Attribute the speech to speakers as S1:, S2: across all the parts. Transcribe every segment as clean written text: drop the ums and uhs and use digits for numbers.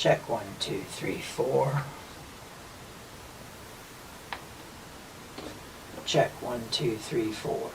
S1: Check 1, 2, 3, 4. Check 1, 2, 3, 4.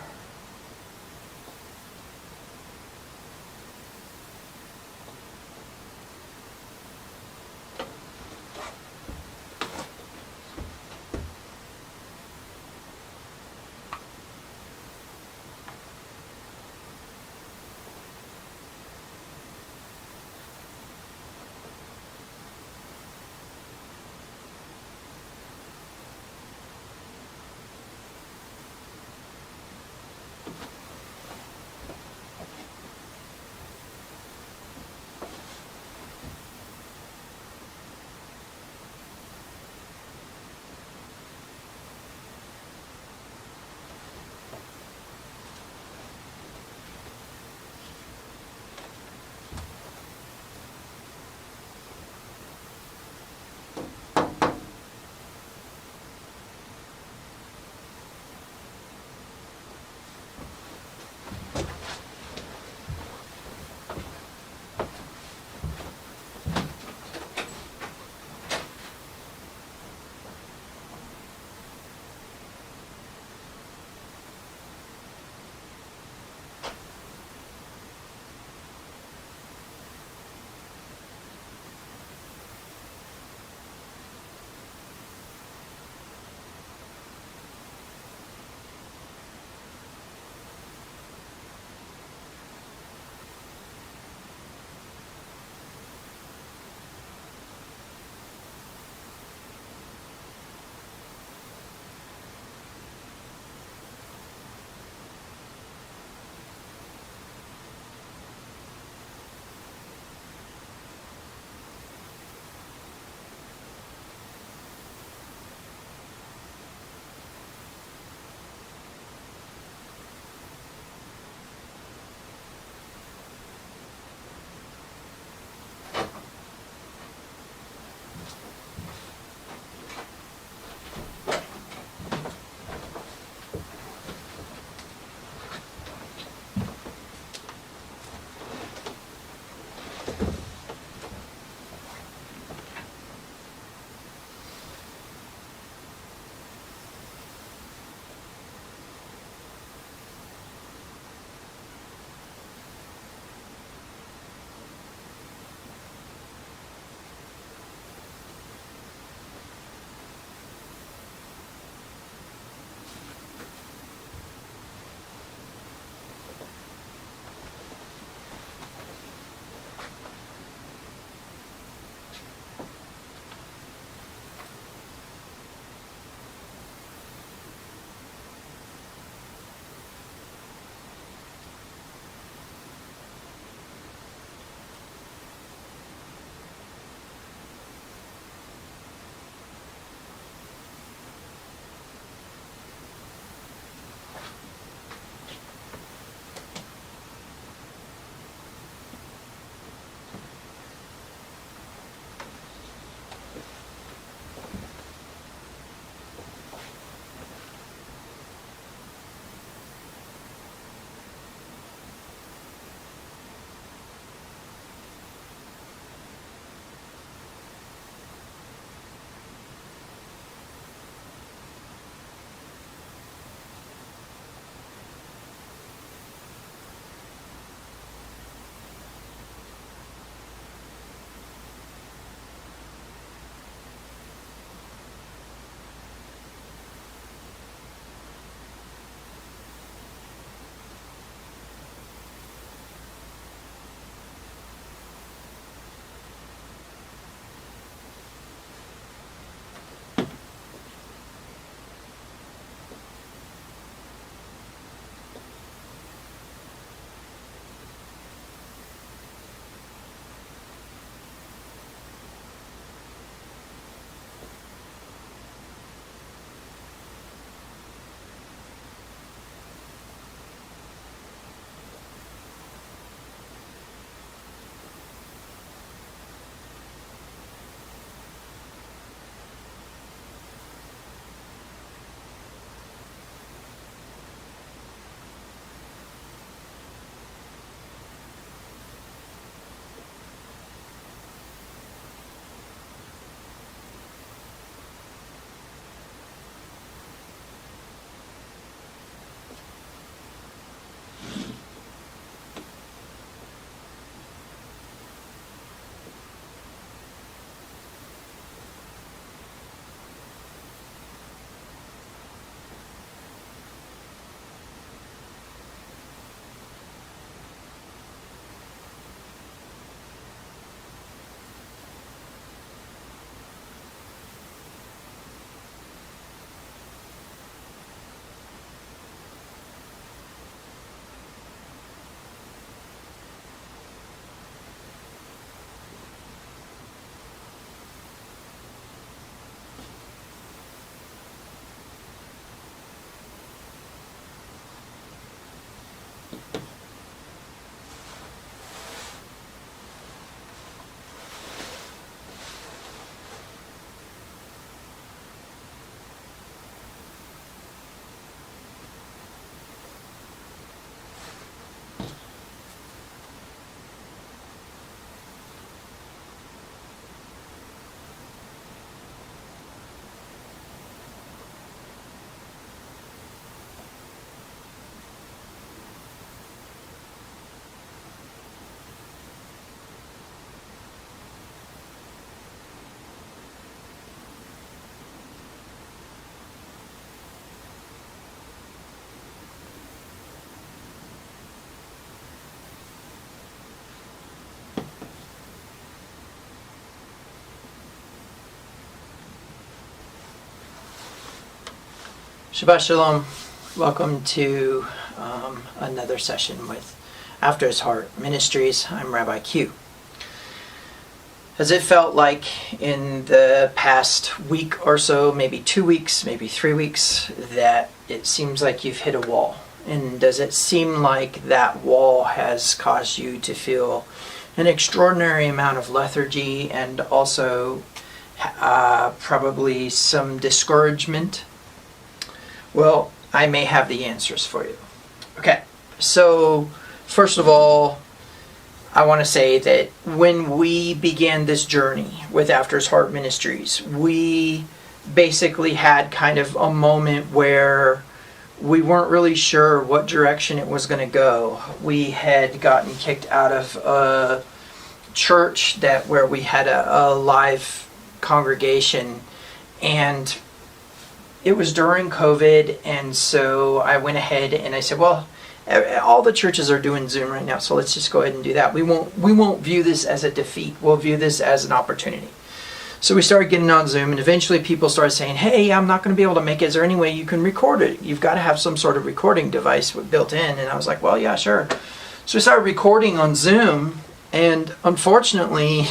S1: Shabbat Shalom. Welcome to another session with After His Heart Ministries. I'm Rabbi Q. Has it felt like in the past week or so, maybe 2 weeks, maybe 3 weeks, that it seems like you've hit a wall? And does it seem like that wall has caused you to feel an extraordinary amount of lethargy and also probably some discouragement? Well, I may have the answers for you. Okay, so first of all, I want to say that when we began this journey with After His Heart Ministries, we basically had kind of a moment where we weren't really sure what direction it was going to go. We had gotten kicked out of a church where we had a live congregation, and it was during COVID, and so I went ahead and I said, well, all the churches are doing Zoom right now, so let's just go ahead and do that. We won't view this as a defeat. We'll view this as an opportunity. So we started getting on Zoom, and eventually people started saying, hey, I'm not going to be able to make it. Is there any way you can record it? You've got to have some sort of recording device built in. And I was like, well, yeah, sure. So we started recording on Zoom, and unfortunately,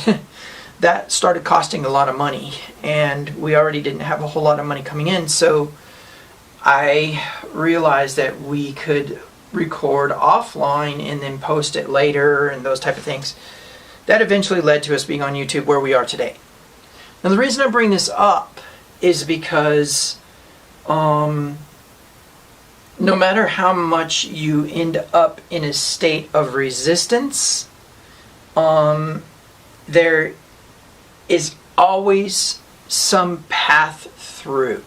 S1: that started costing a lot of money, and we already didn't have a whole lot of money coming in. So I realized that we could record offline and then post it later and those type of things. That eventually led to us being on YouTube where we are today. Now the reason I bring this up is because no matter how much you end up in a state of resistance, there is always some path through.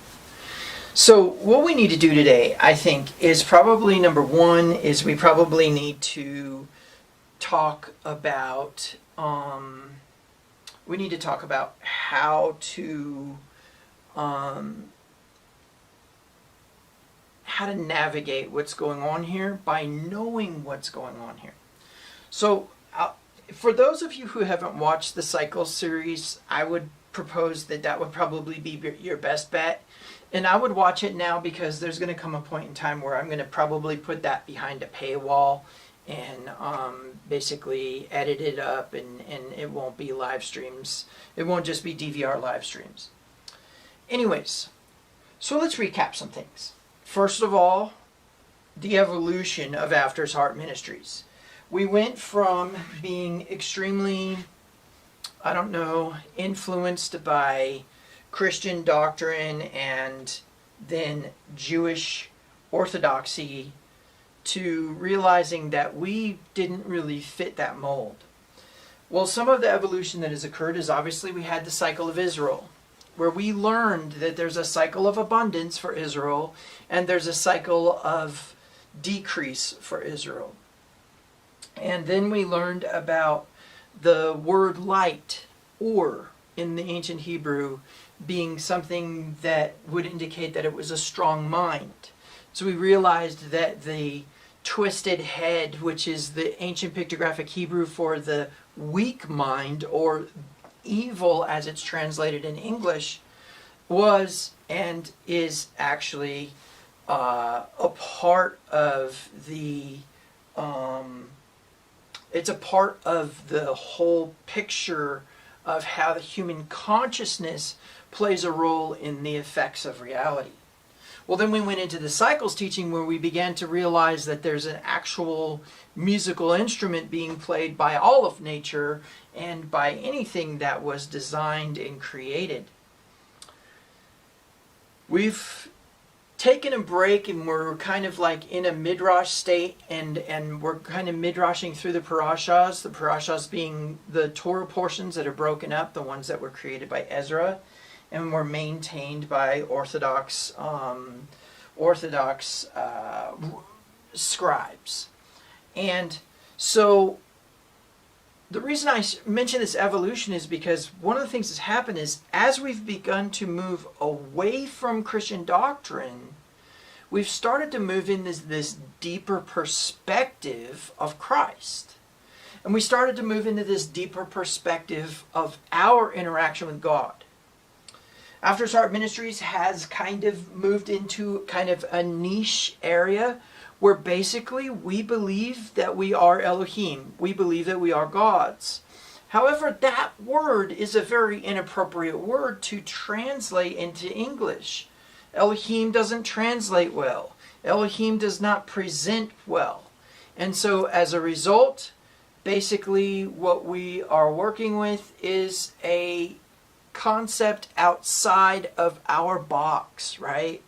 S1: So what we need to do today, I think, is probably number one is we probably need to talk about how to navigate what's going on here by knowing what's going on here. So for those of you who haven't watched the Cycle series, I would propose that would probably be your best bet. And I would watch it now because there's going to come a point in time where I'm going to probably put that behind a paywall and basically edit it up, and it won't be live streams. It won't just be DVR live streams. Anyways, so let's recap some things. First of all, the evolution of After His Heart Ministries. We went from being extremely, influenced by Christian doctrine and then Jewish orthodoxy to realizing that we didn't really fit that mold. Well, some of the evolution that has occurred is obviously we had the cycle of Israel, where we learned that there's a cycle of abundance for Israel and there's a cycle of decrease for Israel. And then we learned about the word light, or in the ancient Hebrew, being something that would indicate that it was a strong mind. So we realized that the twisted head, which is the ancient pictographic Hebrew for the weak mind, or evil as it's translated in English, was and is actually a part of the it's a part of the whole picture of how the human consciousness plays a role in the effects of reality. Well, then we went into the cycles teaching, where we began to realize that there's an actual musical instrument being played by all of nature and by anything that was designed and created. We've taken a break, and we're kind of like in a midrash state, and we're kind of midrashing through the parashas being the Torah portions that are broken up, the ones that were created by Ezra and were maintained by Orthodox scribes. And so the reason I mention this evolution is because one of the things that's happened is, as we've begun to move away from Christian doctrine, we've started to move in this deeper perspective of Christ. And we started to move into this deeper perspective of our interaction with God. After Heart Ministries has kind of moved into kind of a niche area where basically we believe that we are Elohim. We believe that we are gods. However, that word is a very inappropriate word to translate into English. Elohim doesn't translate well. Elohim does not present well. And so as a result, basically what we are working with is a concept outside of our box, right?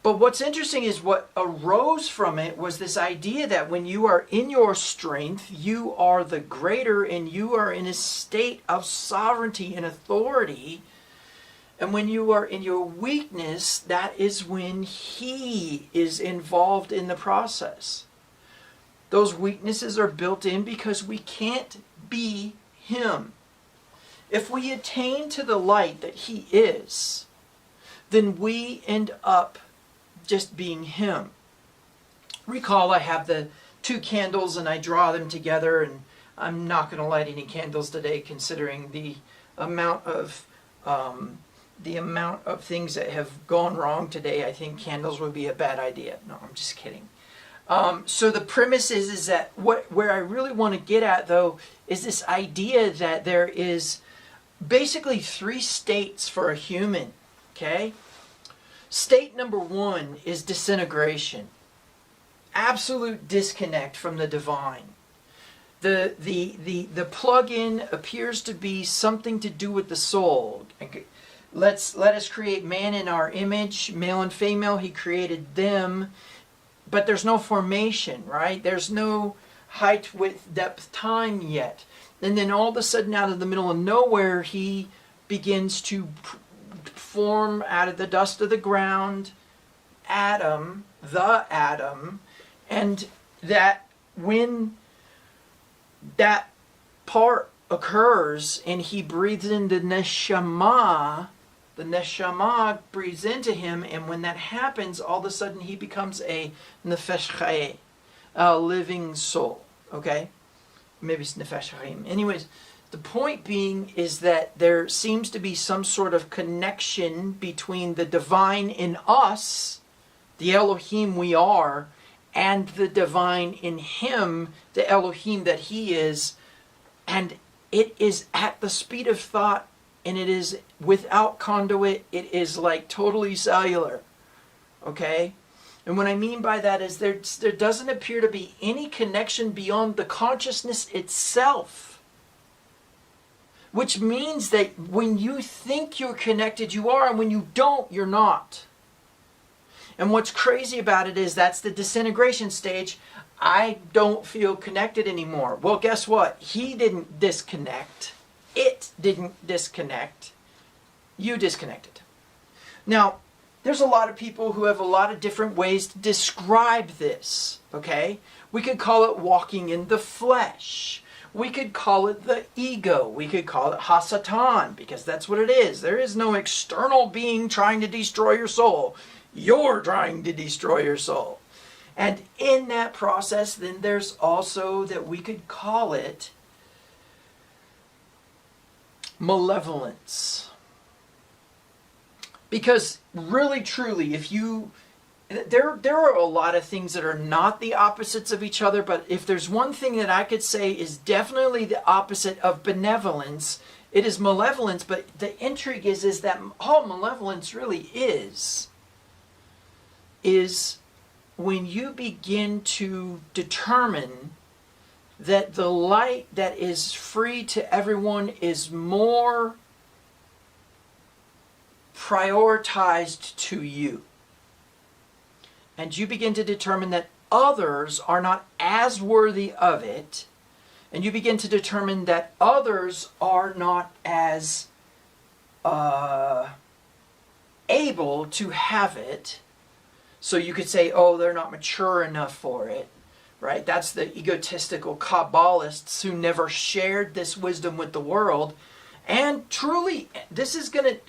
S1: But what's interesting is what arose from it was this idea that when you are in your strength, you are the greater and you are in a state of sovereignty and authority. And when you are in your weakness, that is when He is involved in the process. Those weaknesses are built in because we can't be Him. If we attain to the light that He is, then we end up just being Him. Recall I have the 2 candles and I draw them together, and I'm not going to light any candles today considering the amount of things that have gone wrong today. I think candles would be a bad idea. No, I'm just kidding. So the premise is that where I really want to get at, though, is this idea that there is basically 3 states for a human. Okay? State number 1 is disintegration. Absolute disconnect from the divine. The plug-in appears to be something to do with the soul. Let us create man in our image, male and female. He created them. But there's no formation, right? There's no height, width, depth, time yet. And then all of a sudden, out of the middle of nowhere, He begins to form out of the dust of the ground, Adam, and that when that part occurs and He breathes in the neshama breathes into him, and when that happens, all of a sudden he becomes a nefesh chayeh, a living soul. Okay? Maybe it's nefesh chayim. Anyways, the point being is that there seems to be some sort of connection between the divine in us, the Elohim we are, and the divine in Him, the Elohim that He is. And it is at the speed of thought, and it is without conduit. It is like totally cellular. Okay? And what I mean by that is there doesn't appear to be any connection beyond the consciousness itself. Which means that when you think you're connected, you are, and when you don't, you're not. And what's crazy about it is that's the disintegration stage. I don't feel connected anymore. Well, guess what? He didn't disconnect. It didn't disconnect. You disconnected. Now, there's a lot of people who have a lot of different ways to describe this. Okay? We could call it walking in the flesh. We could call it the ego. We could call it Hasatan, because that's what it is. There is no external being trying to destroy your soul. You're trying to destroy your soul. And in that process, then there's also that we could call it malevolence. Because really, truly, if you... There are a lot of things that are not the opposites of each other, but if there's one thing that I could say is definitely the opposite of benevolence, it is malevolence. But the intrigue is that all malevolence really is when you begin to determine that the light that is free to everyone is more prioritized to you. And you begin to determine that others are not as worthy of it. And you begin to determine that others are not as able to have it. So you could say, oh, they're not mature enough for it. Right? That's the egotistical Kabbalists who never shared this wisdom with the world. And truly,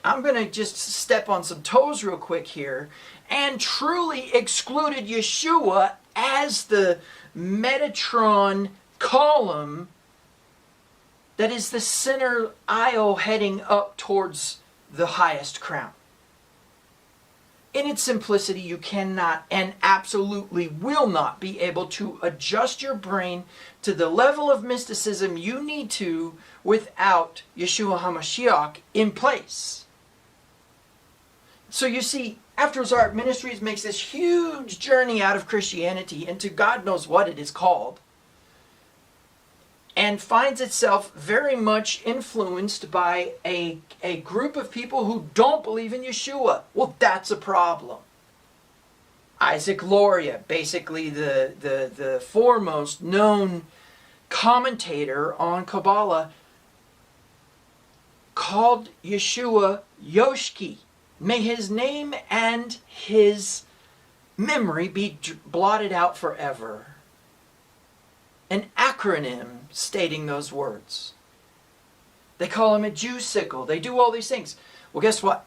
S1: I'm going to just step on some toes real quick here. And truly excluded Yeshua as the Metatron column that is the center aisle heading up towards the highest crown. In its simplicity, you cannot and absolutely will not be able to adjust your brain to the level of mysticism you need to without Yeshua HaMashiach in place. So you see, After Ozark Ministries makes this huge journey out of Christianity into God knows what it is called, and finds itself very much influenced by a group of people who don't believe in Yeshua. Well, that's a problem. Isaac Luria, basically the foremost known commentator on Kabbalah, called Yeshua Yoshki. May his name and his memory be blotted out forever. An acronym stating those words. They call him a Jew sickle. They do all these things. Well, guess what?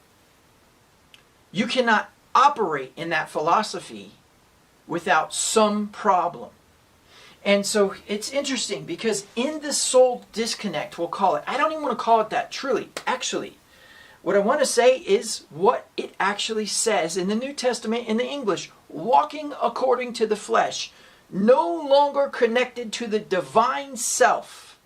S1: You cannot operate in that philosophy without some problem. And so it's interesting because in the soul disconnect, we'll call it, I don't even want to call it that truly. Actually, what I want to say is what it actually says in the New Testament in the English. Walking according to the flesh, no longer connected to the divine self.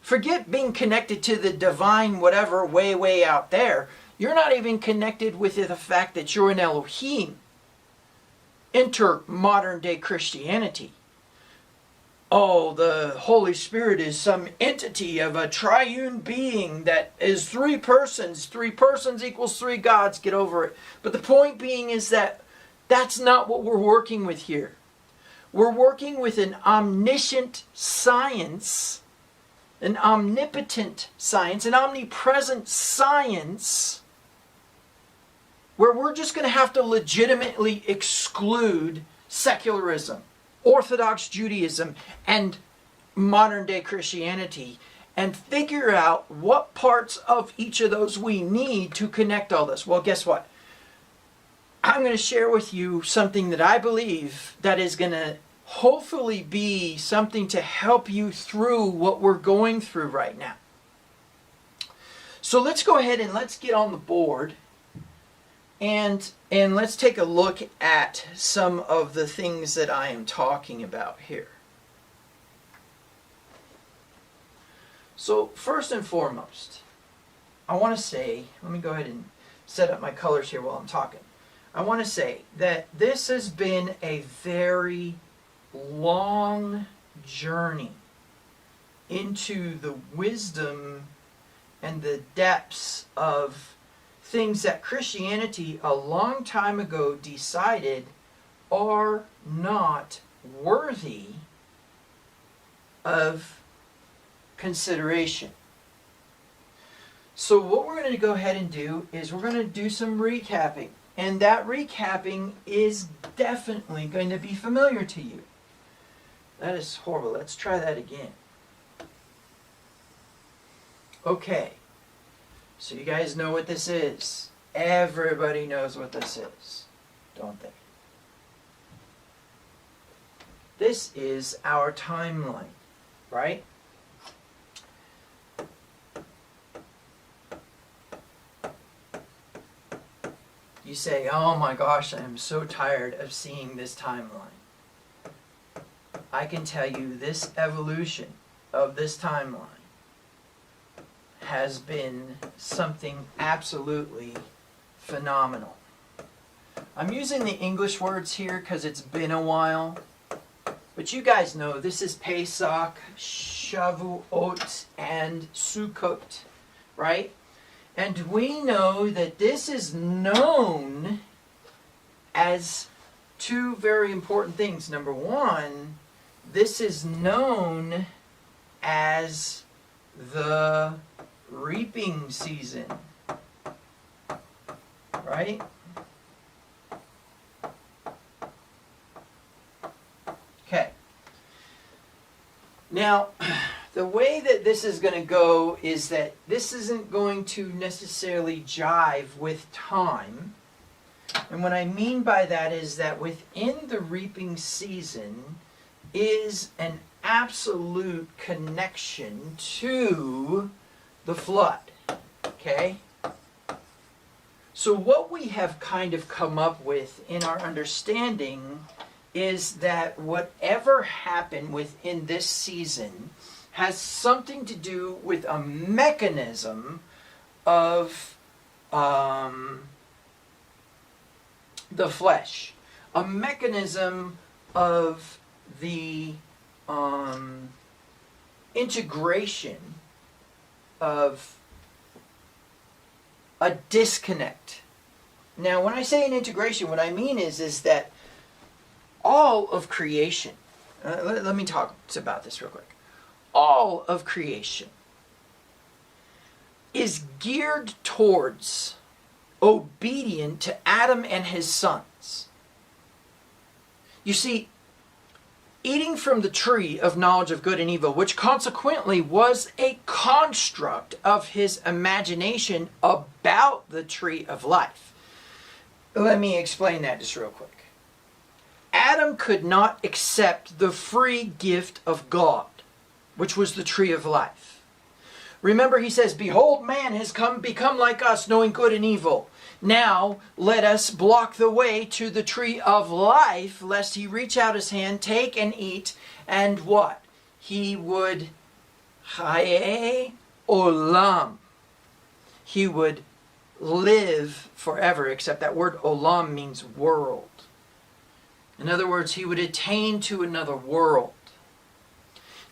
S1: Forget being connected to the divine whatever way out there. You're not even connected with the fact that you're an Elohim. Enter modern day Christianity. Oh, the Holy Spirit is some entity of a triune being that is three persons. 3 persons equals 3 gods. Get over it. But the point being is that that's not what we're working with here. We're working with an omniscient science, an omnipotent science, an omnipresent science, where we're just going to have to legitimately exclude secularism, Orthodox Judaism, and modern day Christianity, and figure out what parts of each of those we need to connect all this. Well, guess what? I'm going to share with you something that I believe that is going to hopefully be something to help you through what we're going through right now. So let's go ahead and let's get on the board and let's take a look at some of the things that I am talking about here. So first and foremost, I want to say, let me go ahead and set up my colors here while I'm talking. I want to say that this has been a very long journey into the wisdom and the depths of things that Christianity a long time ago decided are not worthy of consideration. So what we're going to go ahead and do is we're going to do some recapping. And that recapping is definitely going to be familiar to you. That is horrible. Let's try that again. Okay. So you guys know what this is. Everybody knows what this is, don't they? This is our timeline, right? You say, oh my gosh, I am so tired of seeing this timeline. I can tell you this evolution of this timeline has been something absolutely phenomenal. I'm using the English words here because it's been a while. But you guys know this is Pesach, Shavuot, and Sukkot, right? And we know that this is known as 2 very important things. Number 1, this is known as the reaping season, right? Okay. Now, the way that this is going to go is that this isn't going to necessarily jive with time. And what I mean by that is that within the reaping season is an absolute connection to the flood. Okay? So what we have kind of come up with in our understanding is that whatever happened within this season has something to do with a mechanism of the flesh, a mechanism of the integration of a disconnect. Now, when I say an integration, what I mean is that all of creation, let me talk about this real quick. All of creation is geared towards obedient to Adam and his sons. You see, eating from the tree of knowledge of good and evil, which consequently was a construct of his imagination about the tree of life. Let me explain that just real quick. Adam could not accept the free gift of God, which was the tree of life. Remember, he says, behold, man has become like us, knowing good and evil. Now let us block the way to the tree of life, lest he reach out his hand, take and eat, and what? He would chaye olam. He would live forever, except that word olam means world. In other words, he would attain to another world.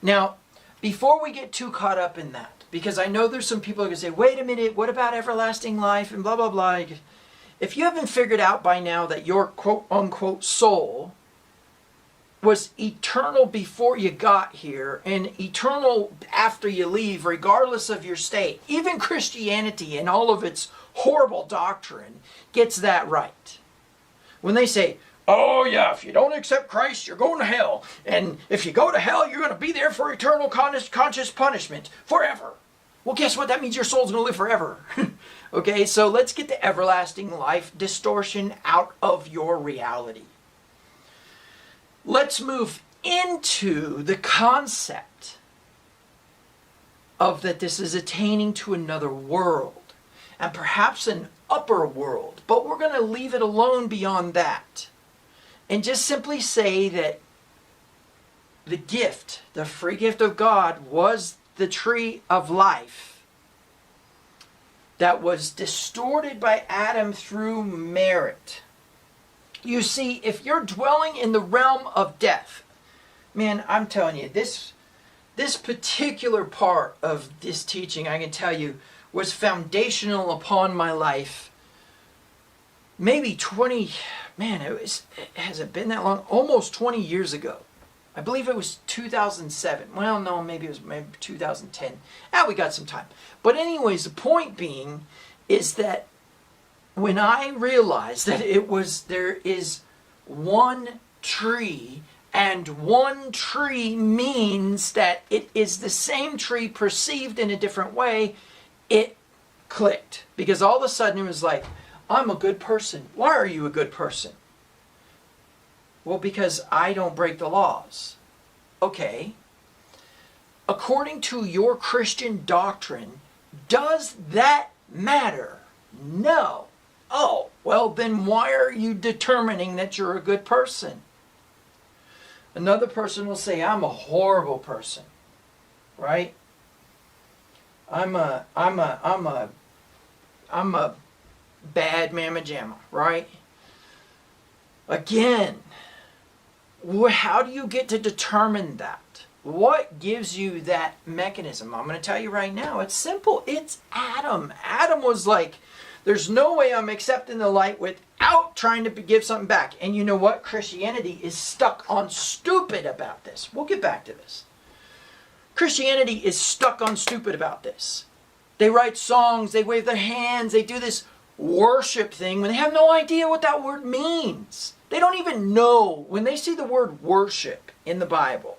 S1: Now, before we get too caught up in that, because I know there's some people who are going to say, wait a minute, what about everlasting life and blah, blah, blah. If you haven't figured out by now that your quote-unquote soul was eternal before you got here and eternal after you leave, regardless of your state, even Christianity and all of its horrible doctrine gets that right. When they say, oh yeah, if you don't accept Christ, you're going to hell. And if you go to hell, you're going to be there for eternal conscious punishment forever. Well, guess what? That means your soul's going to live forever. Okay, so let's get the everlasting life distortion out of your reality. Let's move into the concept of that this is attaining to another world and perhaps an upper world, but we're going to leave it alone beyond that. And just simply say that the gift, the free gift of God, was the tree of life that was distorted by Adam through merit. You see, if you're dwelling in the realm of death, man, I'm telling you, this particular part of this teaching, I can tell you, was foundational upon my life. Maybe 20, man, has it been that long? Almost 20 years ago. I believe it was 2007. Well, no, maybe it was 2010. We got some time. But anyways, the point being is that when I realized that there is one tree, and one tree means that it is the same tree perceived in a different way, it clicked. Because all of a sudden it was like, I'm a good person. Why are you a good person? Well, because I don't break the laws. Okay. According to your Christian doctrine, does that matter? No. Oh, well then why are you determining that you're a good person? Another person will say, I'm a horrible person. Right? I'm a bad mamma jamma, right? Again, how do you get to determine that? What gives you that mechanism? I'm going to tell you right now. It's simple. It's Adam. Adam was like, there's no way I'm accepting the light without trying to give something back. And you know what? Christianity is stuck on stupid about this. We'll get back to this. Christianity is stuck on stupid about this. They write songs, they wave their hands, they do this worship thing when they have no idea what that word means. They don't even know. When they see the word worship in the Bible,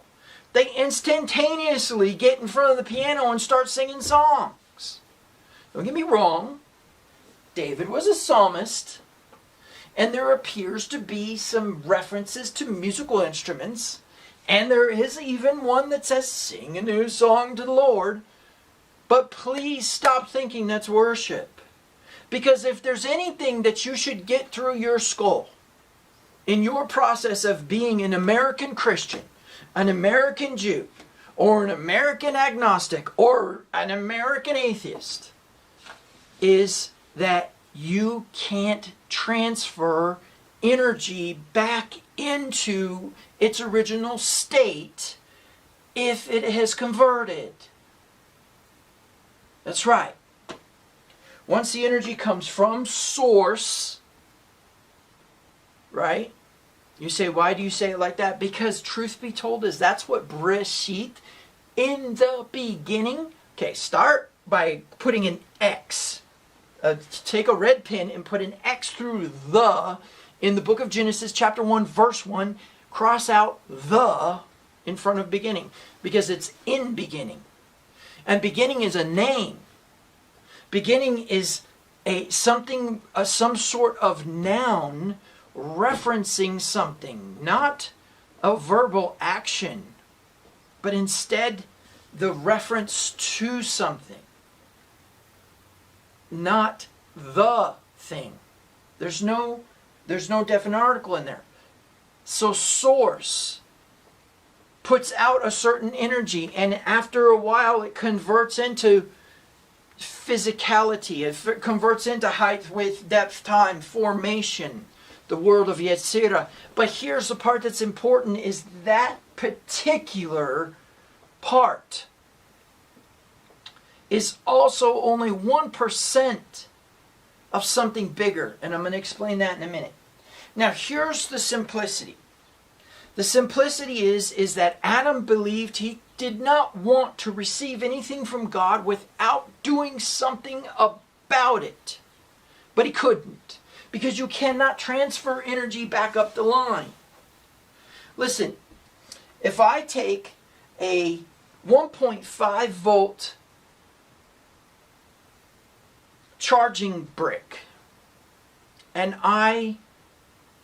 S1: they instantaneously get in front of the piano and start singing songs. Don't get me wrong. David was a psalmist, and there appears to be some references to musical instruments, and there is even one that says, sing a new song to the Lord. But please stop thinking that's worship. Because if there's anything that you should get through your skull in your process of being an American Christian, an American Jew, or an American agnostic, or an American atheist, is that you can't transfer energy back into its original state if it has converted. That's right. Once the energy comes from source, right? You say, why do you say it like that? Because truth be told is that's what Breshit, in the beginning. Okay, start by putting an X. Take a red pen and put an X through the in the book of Genesis chapter 1 verse 1. Cross out the in front of beginning because it's in beginning. And beginning is a name. Beginning is some sort of noun referencing something, not a verbal action, but instead the reference to something, not the thing. There's no definite article in there. So source puts out a certain energy, and after a while it converts into physicality. It converts into height, width, depth, time, formation, the world of Yetzirah. But here's the part that's important, is that particular part is also only 1% of something bigger. And I'm going to explain that in a minute. Now here's the simplicity. The simplicity is that Adam believed he did not want to receive anything from God without doing something about it. But he couldn't, because you cannot transfer energy back up the line. Listen, if I take a 1.5 volt charging brick and I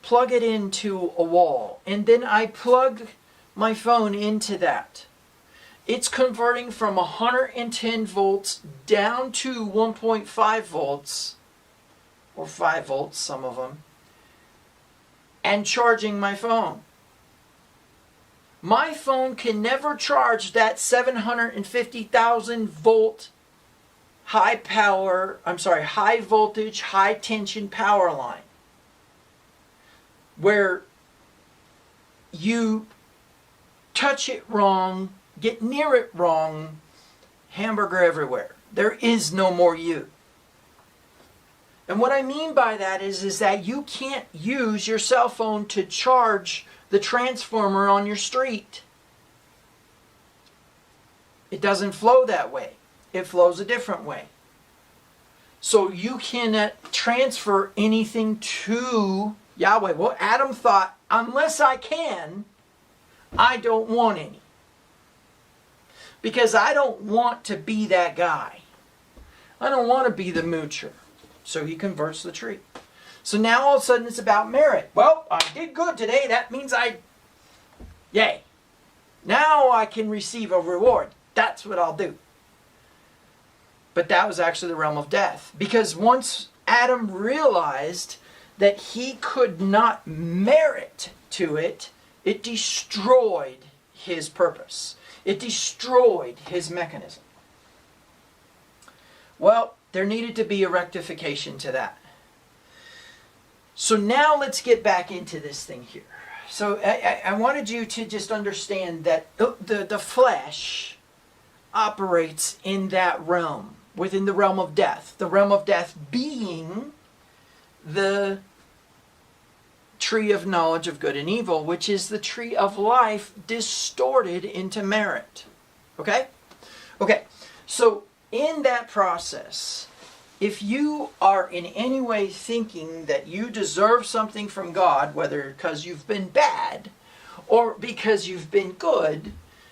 S1: plug it into a wall, and then I plug my phone into that, it's converting from 110 volts down to 1.5 volts, or 5 volts, some of them, and charging my phone. My phone can never charge that 750,000 volt high voltage, high tension power line, where you touch it wrong, get near it wrong, hamburger everywhere. There is no more you. And what I mean by that is that you can't use your cell phone to charge the transformer on your street. It doesn't flow that way. It flows a different way. So you cannot transfer anything to Yahweh. Well, Adam thought, unless I can, I don't want any. Because I don't want to be that guy. I don't want to be the moocher. So he converts the tree. So now all of a sudden it's about merit. Well, I did good today. That means yay. Now I can receive a reward. That's what I'll do. But that was actually the realm of death. Because once Adam realized that he could not merit to it, it destroyed his purpose. It destroyed his mechanism. Well, there needed to be a rectification to that. So now let's get back into this thing here. So I wanted you to just understand that the flesh operates in that realm, within the realm of death. The realm of death being the tree of knowledge of good and evil, which is the tree of life distorted into merit. Okay? Okay, so in that process, if you are in any way thinking that you deserve something from God, whether because you've been bad or because you've been good,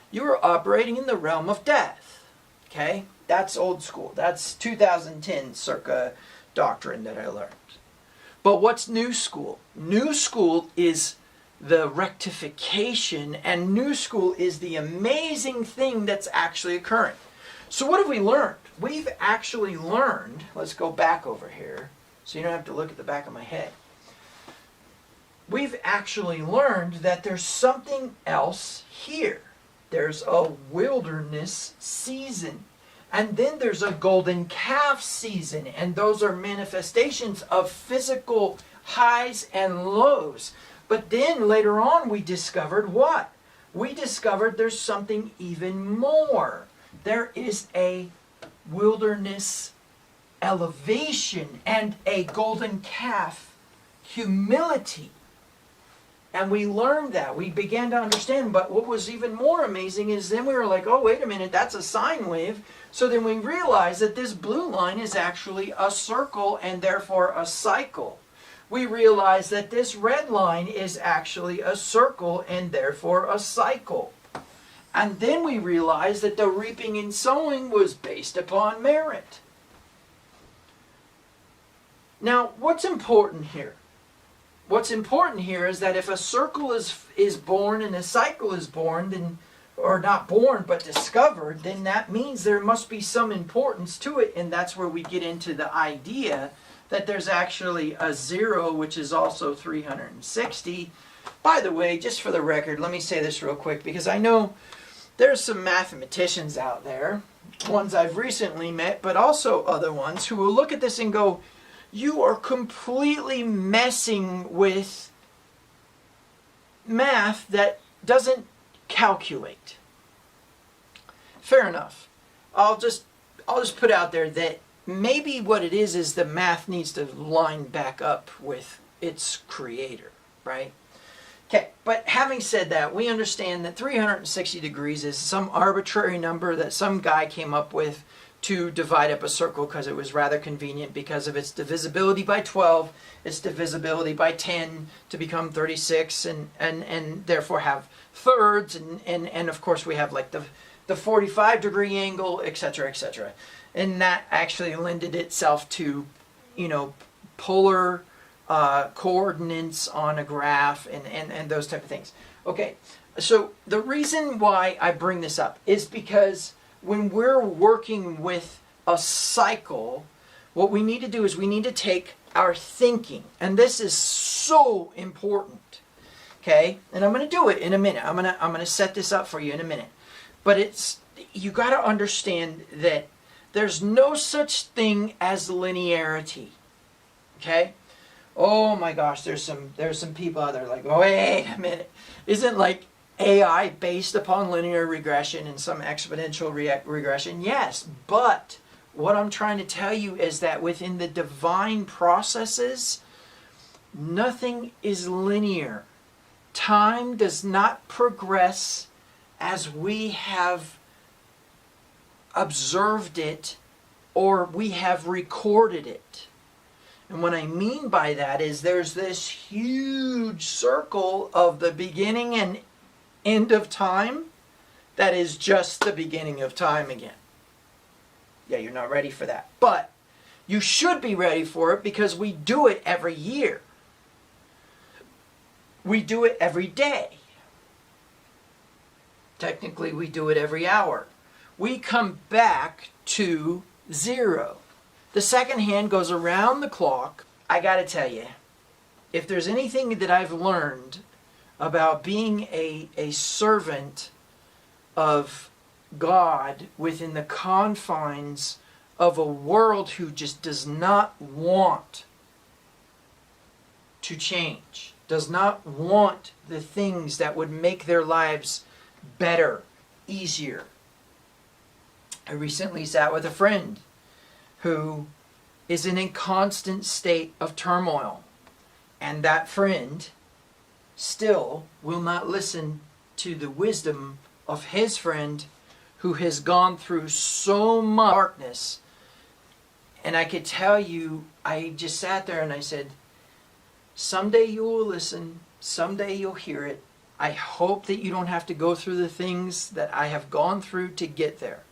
S1: you're operating in the realm of death. Okay? That's old school. That's 2010 circa doctrine that I learned. But what's new school? New school is the rectification, and new school is the amazing thing that's actually occurring. So what have we learned? We've actually learned, let's go back over here so you don't have to look at the back of my head. We've actually learned that there's something else here. There's a wilderness season. And then there's a golden calf season. And those are manifestations of physical highs and lows. But then later on we discovered what? We discovered there's something even more. There is a wilderness elevation and a golden calf humility. And we learned that. We began to understand. But what was even more amazing is then we were like, oh, wait a minute, that's a sine wave. So then we realized that this blue line is actually a circle and therefore a cycle. We realized that this red line is actually a circle and therefore a cycle. And then we realized that the reaping and sowing was based upon merit. Now, what's important here? What's important here is that if a circle is born and a cycle is born, then, or not born but discovered, then that means there must be some importance to it, and that's where we get into the idea that there's actually a 0, which is also 360. By the way, just for the record, let me say this real quick, because I know there's some mathematicians out there, ones I've recently met, but also other ones, who will look at this and go, you are completely messing with math that doesn't calculate. Fair enough. I'll just put out there that maybe what it is the math needs to line back up with its creator, right? Okay, but having said that, we understand that 360 degrees is some arbitrary number that some guy came up with to divide up a circle because it was rather convenient because of its divisibility by 12, its divisibility by 10 to become 36, and therefore have thirds, and of course we have like the 45 degree angle, etc., etc. And that actually lended itself to, polar coordinates on a graph and those type of things. Okay, so the reason why I bring this up is because when we're working with a cycle, what we need to do is we need to take our thinking, and this is so important. Okay, and I'm going to do it in a minute. I'm going to set this up for you in a minute. But you got to understand that there's no such thing as linearity. Okay? Oh my gosh, there's some people out there like, wait a minute. Isn't like AI based upon linear regression and some exponential regression? Yes, but what I'm trying to tell you is that within the divine processes, nothing is linear. Time does not progress as we have observed it or we have recorded it. And what I mean by that is there's this huge circle of the beginning and end of time that is just the beginning of time again. Yeah, you're not ready for that. But you should be ready for it because we do it every year. We do it every day. Technically, we do it every hour. We come back to 0. The second hand goes around the clock. I got to tell you, if there's anything that I've learned about being a servant of God within the confines of a world who just does not want to change, does not want the things that would make their lives better, easier. I recently sat with a friend who is in a constant state of turmoil, and that friend still will not listen to the wisdom of his friend who has gone through so much darkness. And I could tell you, I just sat there and I said, someday you will listen, someday you'll hear it. I hope that you don't have to go through the things that I have gone through to get there.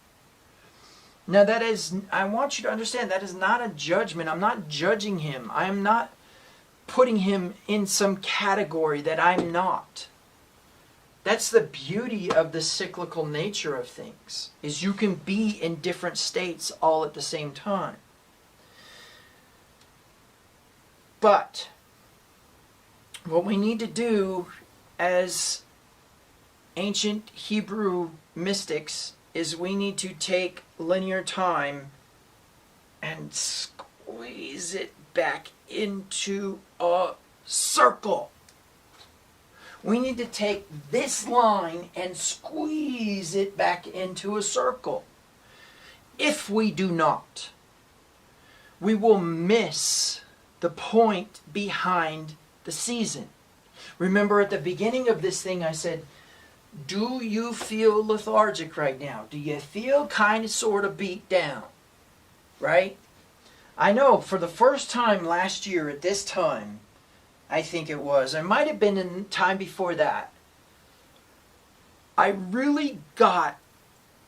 S1: Now that is, I want you to understand, that is not a judgment. I'm not judging him. I'm not putting him in some category that I'm not. That's the beauty of the cyclical nature of things, is you can be in different states all at the same time. But what we need to do as ancient Hebrew mystics is we need to take linear time and squeeze it back into a circle. We need to take this line and squeeze it back into a circle. If we do not, we will miss the point behind the season. Remember at the beginning of this thing I said, do you feel lethargic right now? Do you feel kind of sort of beat down? Right? I know for the first time last year at this time, I think it was, it might have been in time before that, I really got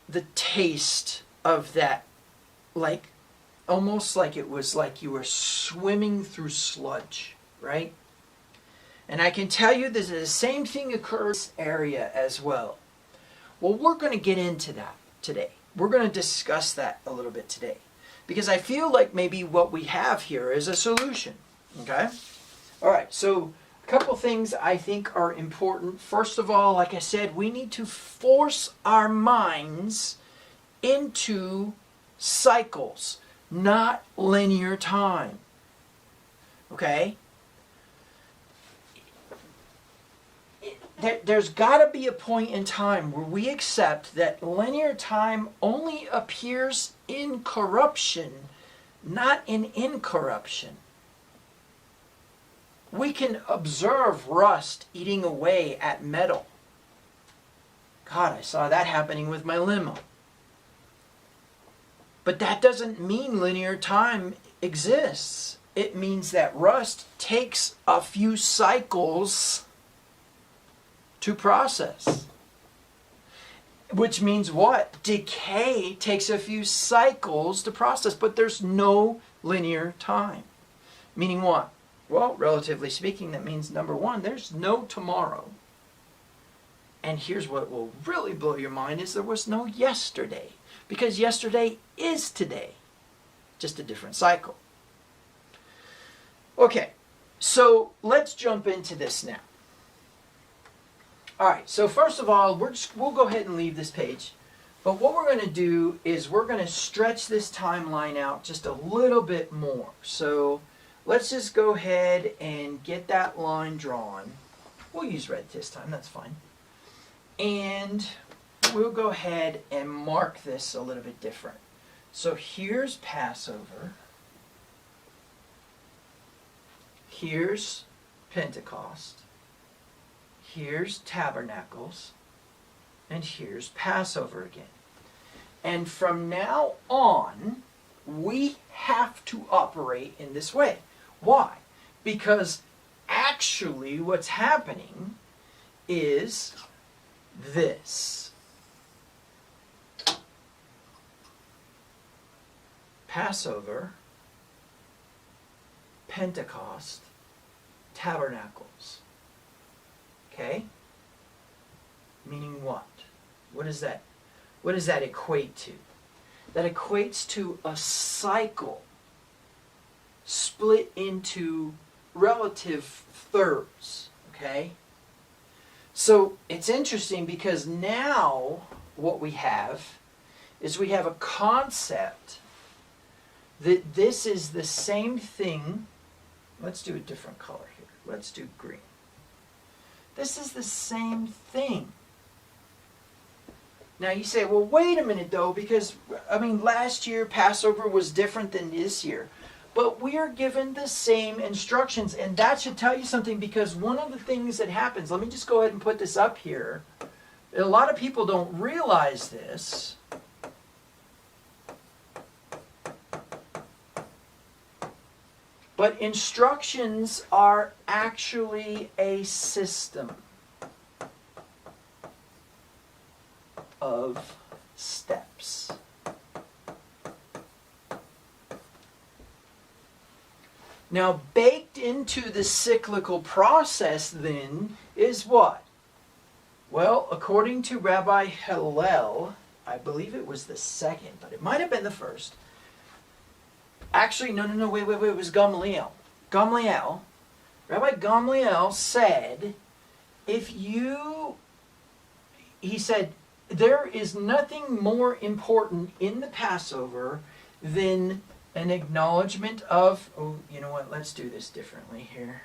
S1: the taste of that, like almost like it was like you were swimming through sludge, right? And I can tell you that the same thing occurs in this area as well. Well, we're going to get into that today. We're going to discuss that a little bit today. Because I feel like maybe what we have here is a solution. Okay? All right, so a couple things I think are important. First of all, like I said, we need to force our minds into cycles, not linear time. Okay? There's got to be a point in time where we accept that linear time only appears in corruption, not in incorruption. We can observe rust eating away at metal. God, I saw that happening with my limo. But that doesn't mean linear time exists. It means that rust takes a few cycles to process. Which means what? Decay takes a few cycles to process, but there's no linear time. Meaning what? Well, relatively speaking, that means number one, there's no tomorrow. And here's what will really blow your mind is there was no yesterday. Because yesterday is today. Just a different cycle. Okay, so let's jump into this now. All right, so first of all, we'll go ahead and leave this page. But what we're going to do is we're going to stretch this timeline out just a little bit more. So let's just go ahead and get that line drawn. We'll use red this time, that's fine. And we'll go ahead and mark this a little bit different. So here's Passover. Here's Pentecost. Here's Tabernacles. And here's Passover again. And from now on, we have to operate in this way. Why? Because actually what's happening is this. Passover, Pentecost, Tabernacles. Okay? Meaning what? What does that equate to? That equates to a cycle split into relative thirds. Okay? So it's interesting because now what we have is we have a concept that this is the same thing. Let's do a different color here. Let's do green. This is the same thing. Now you say, well, wait a minute though, because, last year Passover was different than this year. But we are given the same instructions, and that should tell you something, because one of the things that happens, let me just go ahead and put this up here. A lot of people don't realize this. But instructions are actually a system of steps. Now, baked into the cyclical process then is what? Well, according to Rabbi Hillel, I believe it was the second, but it might have been the first. Actually, no, wait, it was Gamaliel. Rabbi Gamaliel said, he said, there is nothing more important in the Passover than an acknowledgement of, oh, you know what, let's do this differently here.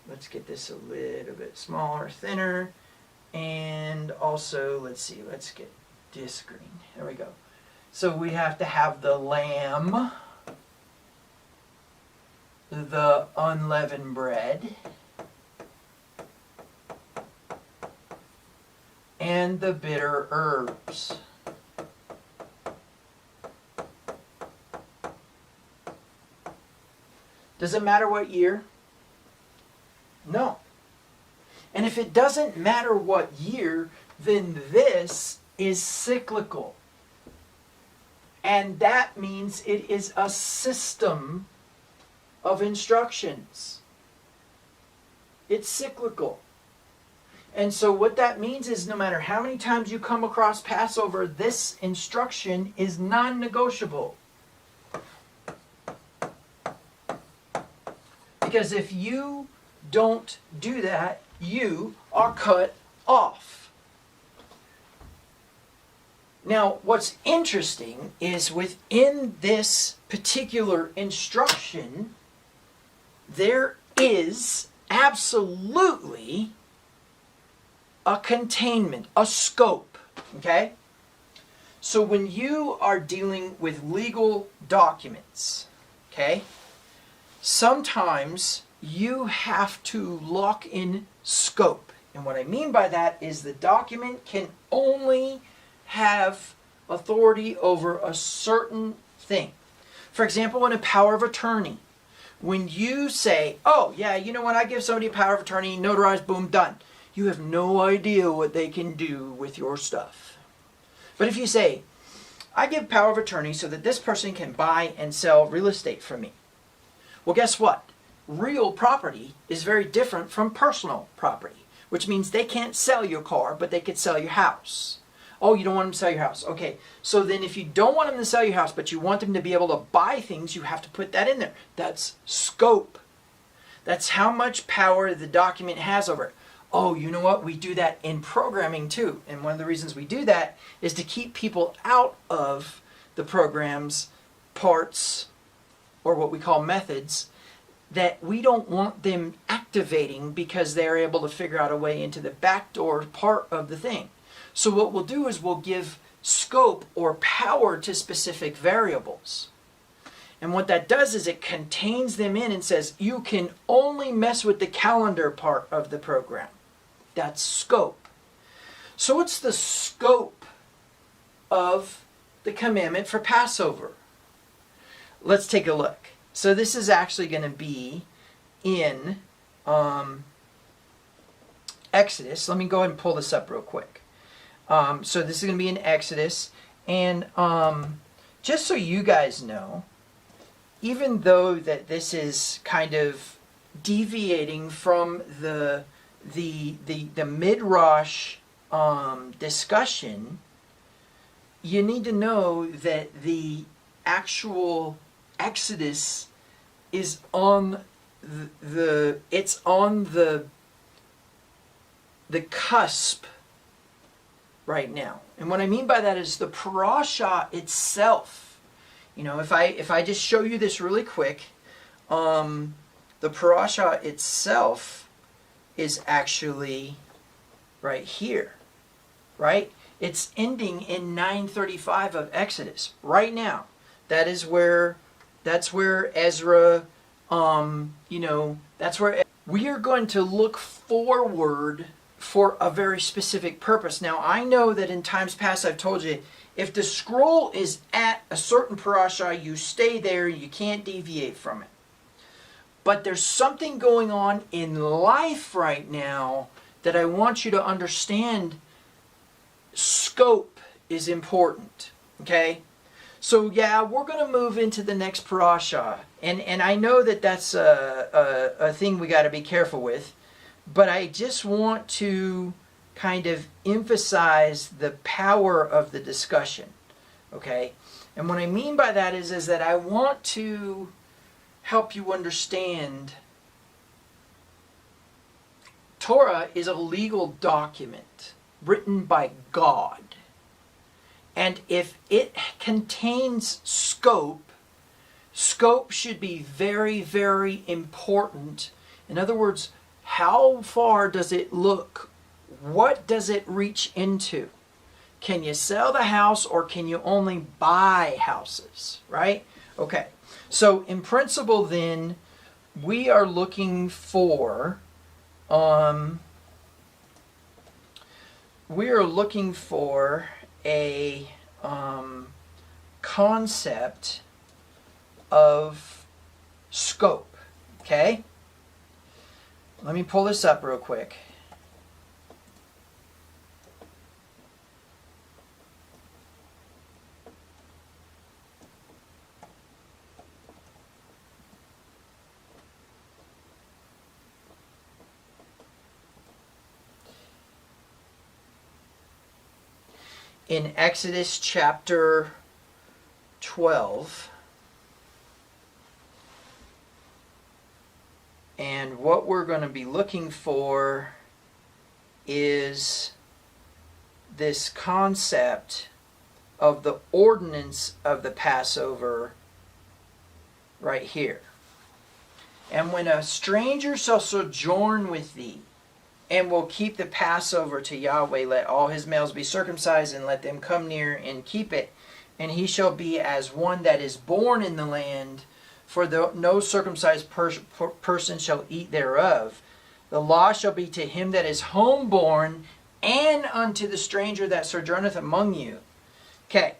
S1: Let's get this a little bit smaller, thinner, and also, let's get this green. There we go. So we have to have the lamb, the unleavened bread, and the bitter herbs. Does it matter what year? No. And if it doesn't matter what year, then this is cyclical. And that means it is a system of instructions. It's cyclical. And so what that means is no matter how many times you come across Passover, this instruction is non-negotiable. Because if you don't do that, you are cut off. Now, what's interesting is within this particular instruction, there is absolutely a containment, a scope, okay? So when you are dealing with legal documents, okay, sometimes you have to lock in scope. And what I mean by that is the document can only have authority over a certain thing. For example, in a power of attorney, when you say, oh yeah, you know what, I give somebody a power of attorney, notarized, boom, done. You have no idea what they can do with your stuff. But if you say, I give power of attorney so that this person can buy and sell real estate from me. Well, guess what? Real property is very different from personal property, which means they can't sell your car, but they could sell your house. Oh, you don't want them to sell your house. Okay, so then if you don't want them to sell your house, but you want them to be able to buy things, you have to put that in there. That's scope. That's how much power the document has over it. Oh, you know what? We do that in programming too. And one of the reasons we do that is to keep people out of the program's parts, or what we call methods, that we don't want them activating because they're able to figure out a way into the backdoor part of the thing. So what we'll do is we'll give scope or power to specific variables. And what that does is it contains them in and says, you can only mess with the calendar part of the program. That's scope. So what's the scope of the commandment for Passover? Let's take a look. So this is actually going to be in Exodus. Let me go ahead and pull this up real quick. So this is going to be in Exodus. And just so you guys know, even though that this is kind of deviating from the Midrash discussion, you need to know that the actual Exodus is on the cusp right now. And what I mean by that is the parasha itself. You know, if I just show you this really quick, the parasha itself is actually right here, right? It's ending in 9:35 of Exodus right now. That's where Ezra, that's where we are going to look forward for a very specific purpose. Now, I know that in times past I've told you, if the scroll is at a certain parasha, you stay there, you can't deviate from it. But there's something going on in life right now that I want you to understand. Scope is important, okay? So yeah, we're going to move into the next parasha, and I know that that's a thing we got to be careful with, but I just want to kind of emphasize the power of the discussion. Okay? And what I mean by that is that I want to help you understand Torah is a legal document written by God. And if it contains scope, scope should be very, very important. In other words, how far does it look? What does it reach into? Can you sell the house or can you only buy houses, right? Okay, so in principle then, we are looking for a concept of scope. Okay? Let me pull this up real quick. In Exodus chapter 12, and what we're going to be looking for is this concept of the ordinance of the Passover right here. And when a stranger shall sojourn with thee, and will keep the Passover to Yahweh, let all his males be circumcised, and let them come near and keep it. And he shall be as one that is born in the land, for no circumcised person shall eat thereof. The law shall be to him that is homeborn, and unto the stranger that sojourneth among you. Okay.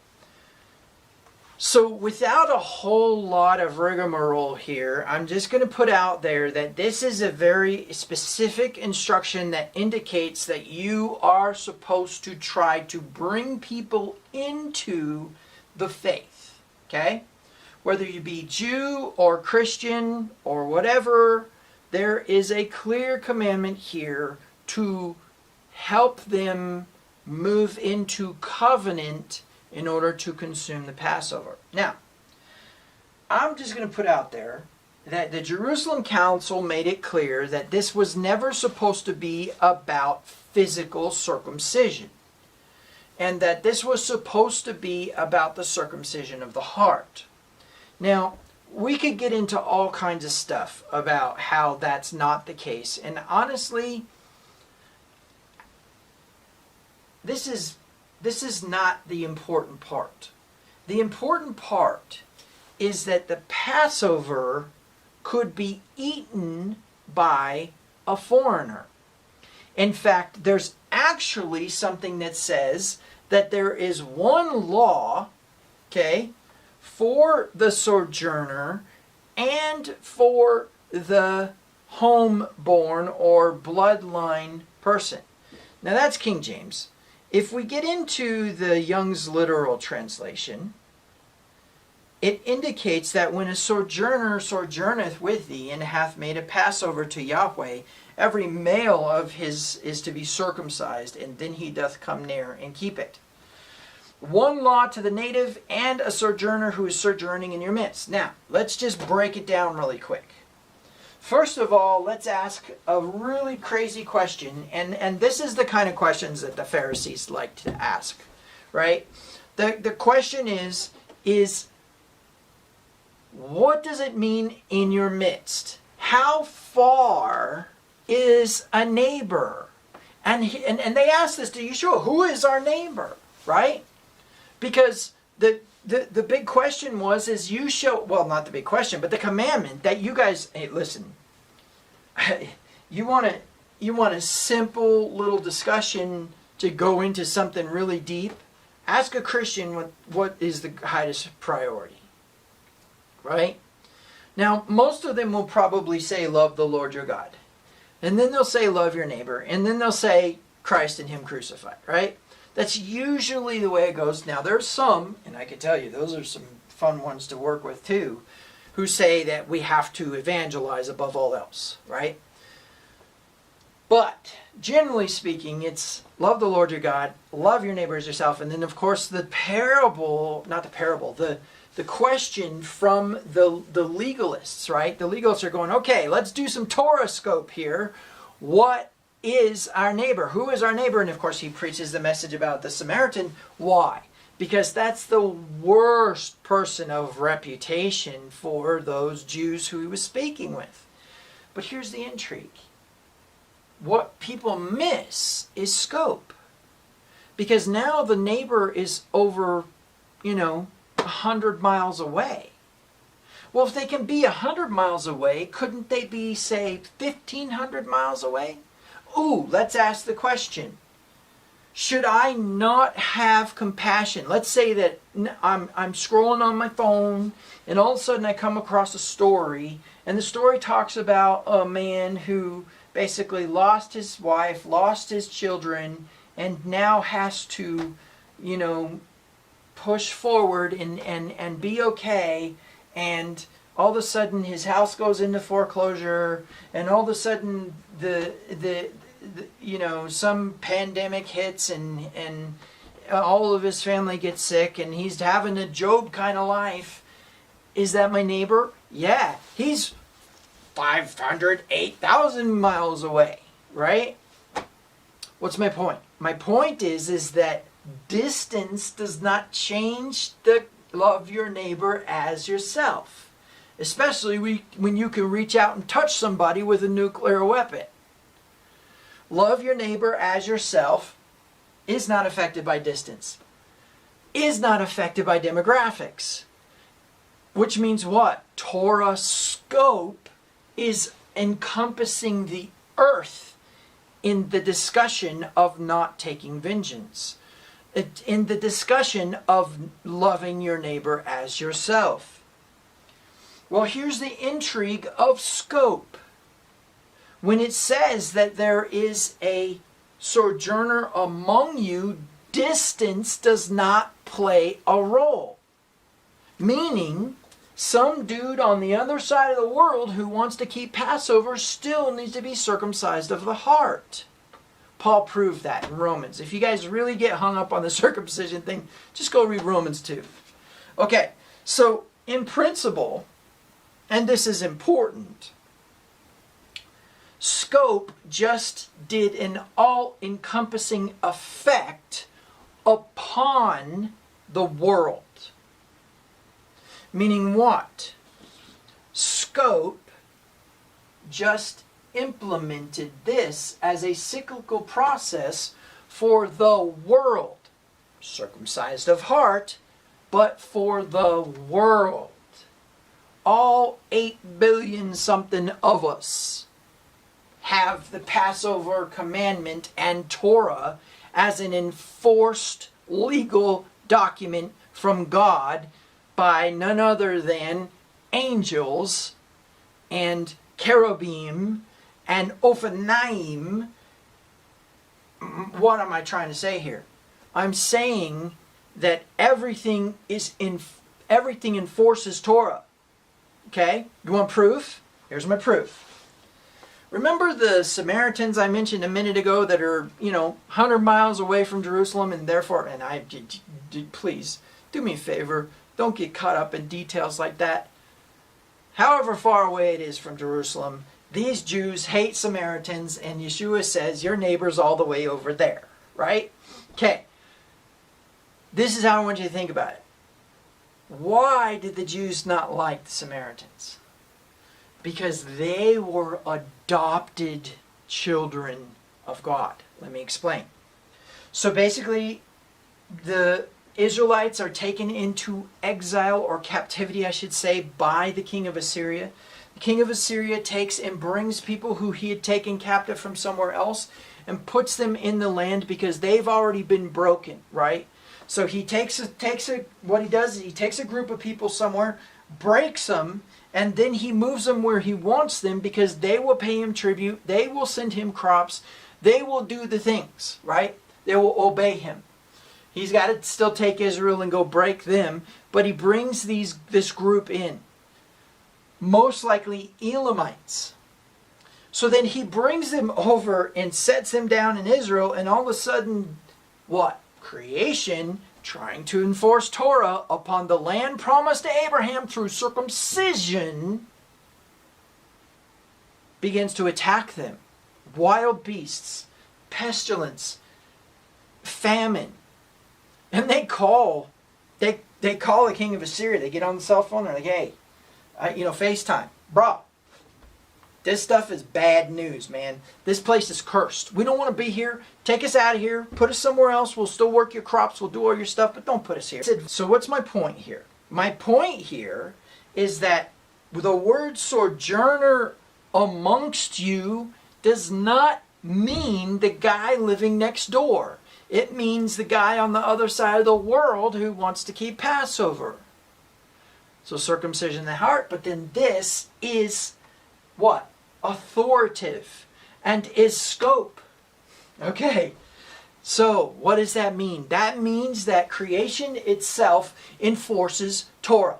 S1: So without a whole lot of rigmarole here, I'm just going to put out there that this is a very specific instruction that indicates that you are supposed to try to bring people into the faith. Okay? Whether you be Jew or Christian or whatever, there is a clear commandment here to help them move into covenant in order to consume the Passover. Now, I'm just going to put out there that the Jerusalem Council made it clear that this was never supposed to be about physical circumcision, and that this was supposed to be about the circumcision of the heart. Now, we could get into all kinds of stuff about how that's not the case, and honestly, this is not the important part. The important part is that the Passover could be eaten by a foreigner. In fact, there's actually something that says that there is one law, okay, for the sojourner and for the homeborn or bloodline person. Now that's King James. If we get into the Young's literal translation, it indicates that when a sojourner sojourneth with thee and hath made a Passover to Yahweh, every male of his is to be circumcised, and then he doth come near and keep it. One law to the native and a sojourner who is sojourning in your midst. Now, let's just break it down really quick. First of all, let's ask a really crazy question, and this is the kind of questions that the Pharisees like to ask, right? The question is what does it mean in your midst? How far is a neighbor? And they ask this to Yeshua, who is our neighbor, right? Because the big question is you shall, well, not the big question, but the commandment that you guys, hey, listen, you want a simple little discussion to go into something really deep? Ask a Christian what is the highest priority, right? Now, most of them will probably say, love the Lord your God. And then they'll say, love your neighbor. And then they'll say, Christ and him crucified, right? That's usually the way it goes. Now, there's some, and I can tell you, those are some fun ones to work with too, who say that we have to evangelize above all else, right? But generally speaking, it's love the Lord your God, love your neighbor as yourself. And then, of course, the question from the legalists, right? The legalists are going, okay, let's do some Torah scope here. What is our neighbor? Who is our neighbor? And of course, he preaches the message about the Samaritan. Why? Because that's the worst person of reputation for those Jews who he was speaking with. But here's the intrigue. What people miss is scope. Because now the neighbor is over, 100 miles away. Well, if they can be 100 miles away, couldn't they be, say, 1,500 miles away? Ooh, let's ask the question. Should I not have compassion? Let's say that I'm scrolling on my phone and all of a sudden I come across a story, and the story talks about a man who basically lost his wife, lost his children, and now has to, push forward and be okay, and all of a sudden his house goes into foreclosure, and all of a sudden some pandemic hits, and all of his family gets sick, and he's having a Job kind of life. Is that my neighbor? Yeah, he's 500, 8,000 miles away, right? What's my point? My point is that distance does not change the love your neighbor as yourself, especially when you can reach out and touch somebody with a nuclear weapon. Love your neighbor as yourself is not affected by distance, is not affected by demographics, which means what? Torah scope is encompassing the earth in the discussion of not taking vengeance, in the discussion of loving your neighbor as yourself. Well, here's the intrigue of scope. When it says that there is a sojourner among you, distance does not play a role. Meaning, some dude on the other side of the world who wants to keep Passover still needs to be circumcised of the heart. Paul proved that in Romans. If you guys really get hung up on the circumcision thing, just go read Romans 2. Okay, so in principle, and this is important, scope just did an all-encompassing effect upon the world. Meaning what? Scope just implemented this as a cyclical process for the world. Circumcised of heart, but for the world. All 8 billion something of us have the Passover commandment and Torah as an enforced legal document from God by none other than angels and cherubim and Ophanaim. What am I trying to say here? I'm saying that everything enforces Torah. Okay? You want proof? Here's my proof. Remember the Samaritans I mentioned a minute ago that are, 100 miles away from Jerusalem, and therefore, please, do me a favor, don't get caught up in details like that. However far away it is from Jerusalem, these Jews hate Samaritans, and Yeshua says, your neighbor's all the way over there, right? Okay. This is how I want you to think about it. Why did the Jews not like the Samaritans? Because they were adopted children of God. Let me explain. So basically, the Israelites are taken into exile or captivity, I should say, by the king of Assyria. The king of Assyria takes and brings people who he had taken captive from somewhere else and puts them in the land because they've already been broken, right? So he what he does is he takes a group of people somewhere, breaks them, and then he moves them where he wants them because they will pay him tribute, they will send him crops, they will do the things, right? They will obey him. He's got to still take Israel and go break them, but he brings this group in. Most likely Elamites. So then he brings them over and sets them down in Israel, and all of a sudden, what? Creation, trying to enforce Torah upon the land promised to Abraham through circumcision, begins to attack them. Wild beasts, pestilence, famine. And they call the king of Assyria. They get on the cell phone, they're like, hey, FaceTime. Bro, this stuff is bad news, man. This place is cursed. We don't want to be here. Take us out of here. Put us somewhere else. We'll still work your crops. We'll do all your stuff, but don't put us here. So what's my point here? My point here is that the word sojourner amongst you does not mean the guy living next door. It means the guy on the other side of the world who wants to keep Passover. So circumcision in the heart, but then this is what? Authoritative and is scope. Okay, so what does that mean? That means that creation itself enforces Torah.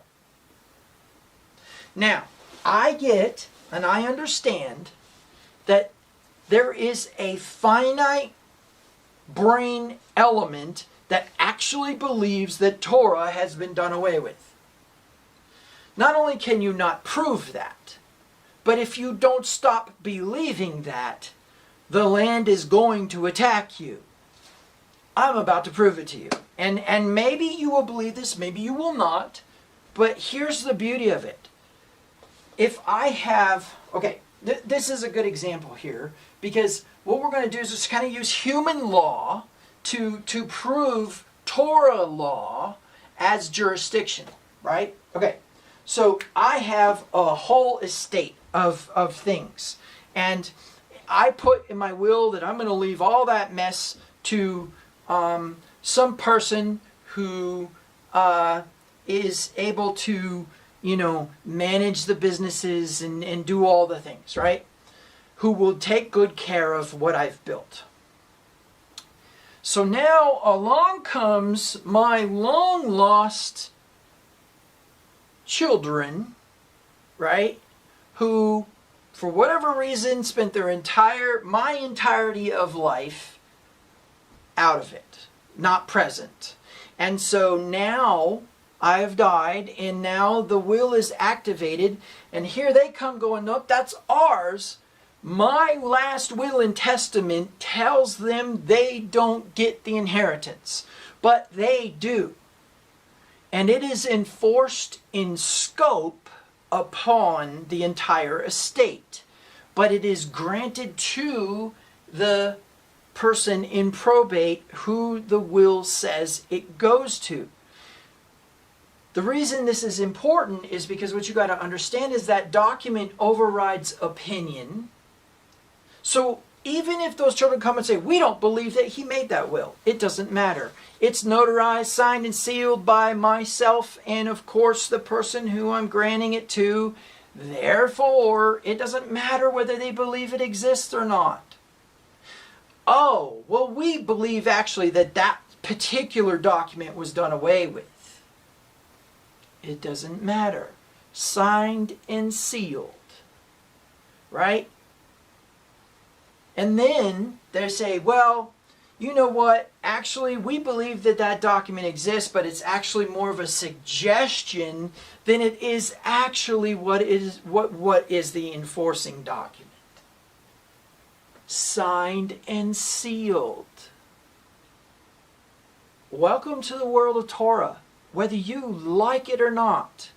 S1: Now, I get and I understand that there is a finite brain element that actually believes that Torah has been done away with. Not only can you not prove that, but if you don't stop believing that, the land is going to attack you. I'm about to prove it to you. And maybe you will believe this, maybe you will not, but here's the beauty of it. If I have, this is a good example here, because what we're going to do is just kind of use human law to prove Torah law as jurisdiction, right? Okay, so I have a whole estate of things, and I put in my will that I'm going to leave all that mess to some person who is able to, manage the businesses and do all the things, right? Who will take good care of what I've built. So now along comes my long lost children, right? Who, for whatever reason, spent my entirety of life out of it, not present. And so now I have died, and now the will is activated, and here they come going, nope, that's ours. My last will and testament tells them they don't get the inheritance, but they do. And it is enforced in scope upon the entire estate, but it is granted to the person in probate who the will says it goes to. The reason this is important is because what you got to understand is that document overrides opinion. So even if those children come and say, we don't believe that he made that will, it doesn't matter. It's notarized, signed, and sealed by myself and, of course, the person who I'm granting it to. Therefore, it doesn't matter whether they believe it exists or not. Oh, well, we believe actually that particular document was done away with. It doesn't matter. Signed and sealed. Right? And then they say, well, you know what? Actually, we believe that document exists, but it's actually more of a suggestion than it is actually what is the enforcing document. Signed and sealed. Welcome to the world of Torah. Whether you like it or not,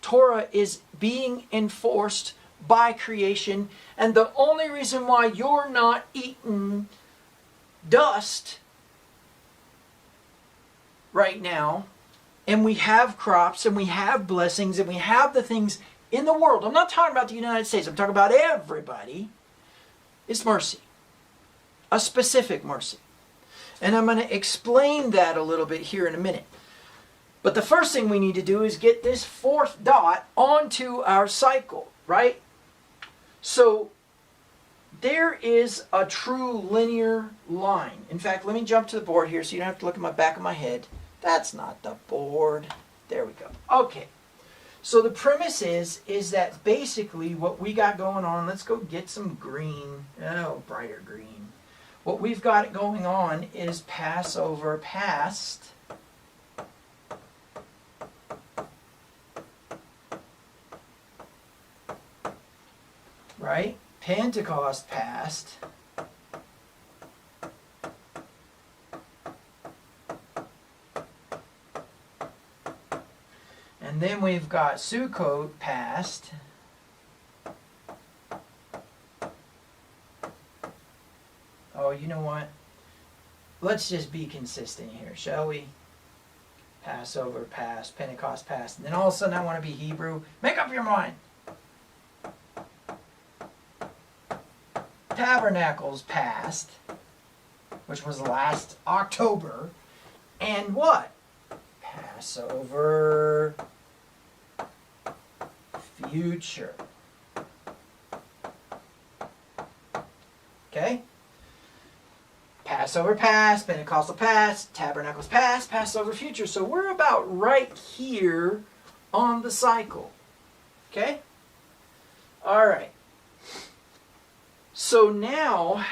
S1: Torah is being enforced by creation, and the only reason why you're not eating dust right now, and we have crops, and we have blessings, and we have the things in the world, I'm not talking about the United States, I'm talking about everybody, is mercy. A specific mercy. And I'm going to explain that a little bit here in a minute. But the first thing we need to do is get this fourth dot onto our cycle, right? So there is a true linear line. In fact, let me jump to the board here so you don't have to look at my back of my head. That's not the board. There we go. Okay. So the premise is that basically what we got going on, let's go get some green, brighter green. What we've got going on is Passover past. Right? Pentecost past. And then we've got Sukkot past. Oh, you know what? Let's just be consistent here, shall we? Passover past, Pentecost past. And then all of a sudden I want to be Hebrew. Make up your mind. Tabernacles past, which was last October. And what? Passover future. Okay? Passover past, Pentecostal past, Tabernacles past, Passover future. So we're about right here on the cycle. Okay? All right. So now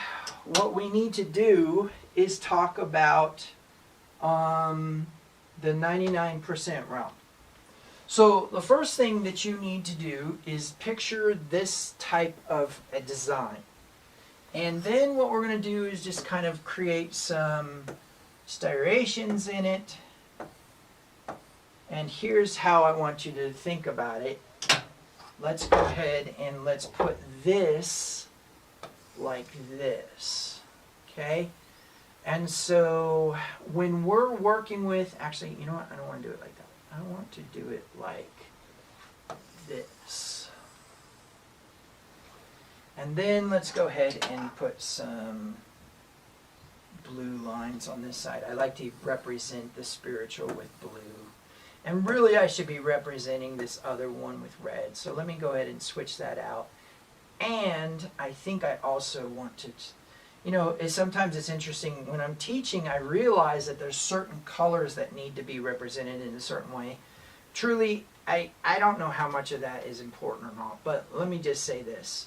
S1: what we need to do is talk about the 99% realm. So the first thing that you need to do is picture this type of a design. And then what we're going to do is just kind of create some striations in it. And here's how I want you to think about it. Let's go ahead and let's put this like this. Okay? And so when we're working with, actually, you know what? I don't want to do it like that. I want to do it like this. And then let's go ahead and put some blue lines on this side. I like to represent the spiritual with blue. And really I should be representing this other one with red. So let me go ahead and switch that out. And I think I also want to, sometimes it's interesting. When I'm teaching, I realize that there's certain colors that need to be represented in a certain way. Truly, I don't know how much of that is important or not. But let me just say this.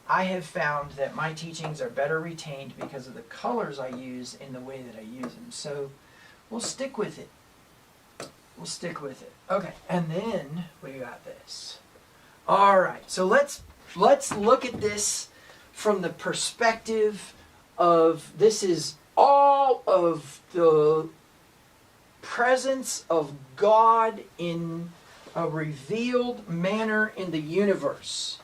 S1: I have found that my teachings are better retained because of the colors I use in the way that I use them. So we'll stick with it. We'll stick with it. Okay, and then we got this. All right, so let's look at this from the perspective of this is all of the presence of God in a revealed manner in the universe.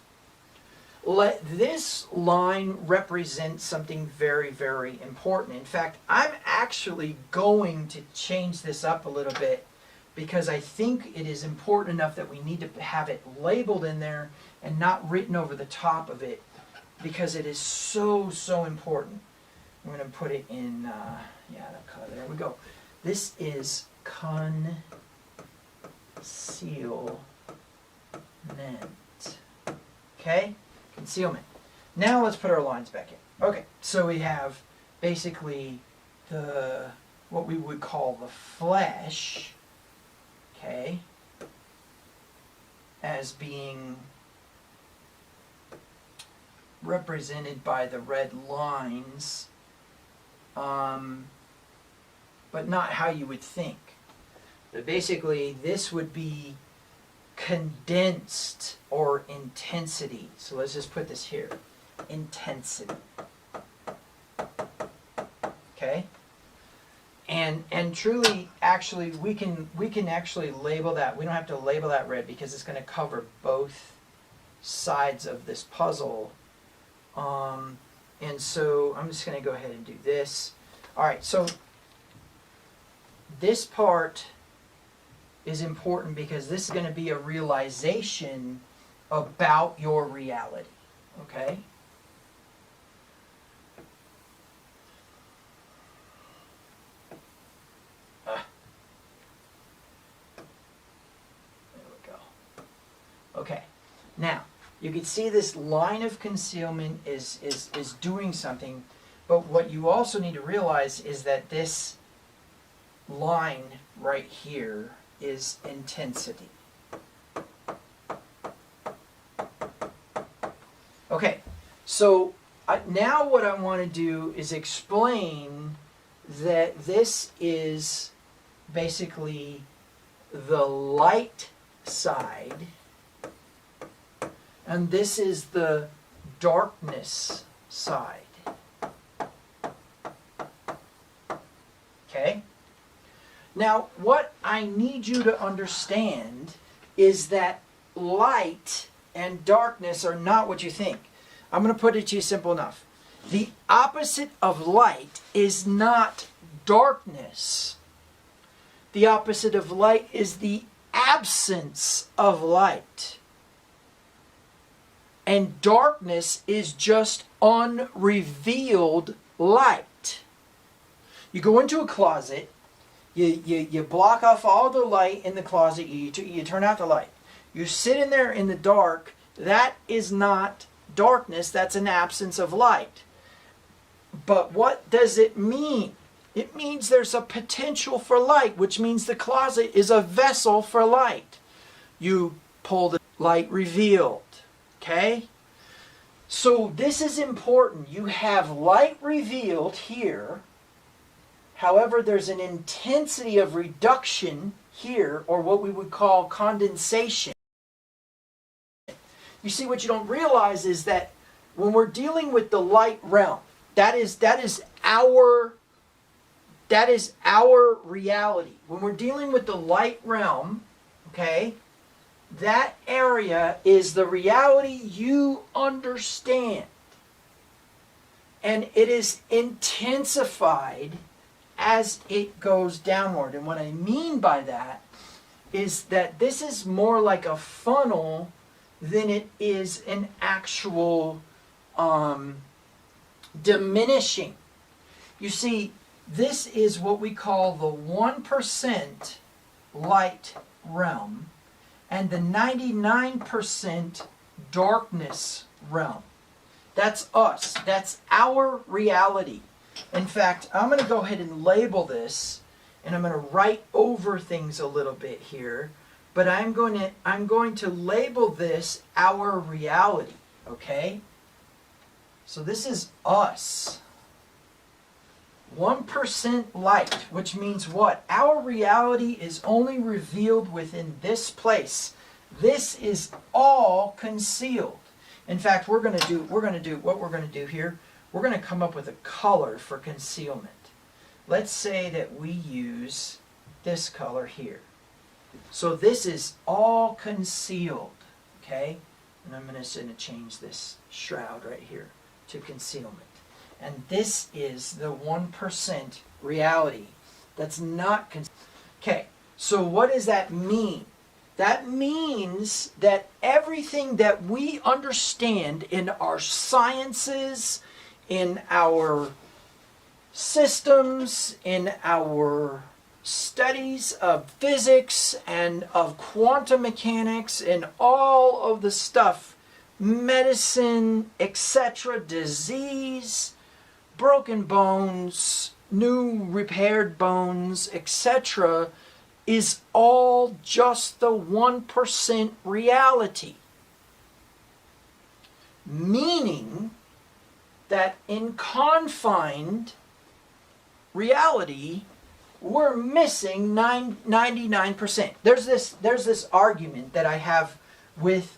S1: Let this line represent something very, very important. In fact, I'm actually going to change this up a little bit because I think it is important enough that we need to have it labeled in there and not written over the top of it because it is so, so important. I'm going to put it in, that color. There we go. This is concealment. Okay? Concealment. Now let's put our lines back in. Okay, so we have basically what we would call the flesh, okay, as being represented by the red lines, but not how you would think. But basically, this would be condensed or intensity. So let's just put this here. Intensity. Okay? And truly, actually, we can actually label that. We don't have to label that red because it's going to cover both sides of this puzzle. And so I'm just going to go ahead and do this. All right, so this part is important because this is going to be a realization about your reality. Okay? There we go. Okay. Now, you can see this line of concealment is doing something, but what you also need to realize is that this line right here is intensity. Okay, so now what I want to do is explain that this is basically the light side, and this is the darkness side. Okay? Now, what I need you to understand is that light and darkness are not what you think. I'm going to put it to you simple enough. The opposite of light is not darkness. The opposite of light is the absence of light. And darkness is just unrevealed light. You go into a closet, you block off all the light in the closet, you turn out the light. You sit in there in the dark, that is not darkness, that's an absence of light. But what does it mean? It means there's a potential for light, which means the closet is a vessel for light. You pull the light revealed. Okay? So this is important. You have light revealed here. However, there's an intensity of reduction here, or what we would call condensation. You see, what you don't realize is that when we're dealing with the light realm, that is our reality. When we're dealing with the light realm, okay, that area is the reality you understand. And it is intensified as it goes downward. And what I mean by that is that this is more like a funnel than it is an actual diminishing. You see, this is what we call the 1% light realm and the 99% darkness realm. That's us. That's our reality. In fact, I'm going to go ahead and label this, and I'm going to write over things a little bit here, but I'm going to label this our reality, okay? So this is us. 1% light, which means what? Our reality is only revealed within this place. This is all concealed. In fact, what we're going to do here, we're going to come up with a color for concealment. Let's say that we use this color here. So this is all concealed, okay? And I'm going to change this shroud right here to concealment. And this is the 1% reality. That's not concealed. Okay, so what does that mean? That means that everything that we understand in our sciences, in our systems, in our studies of physics and of quantum mechanics and all of the stuff, medicine, etc., disease, broken bones, new repaired bones, etc., is all just the 1% reality. Meaning that in confined reality, we're missing 99%. There's this argument that I have with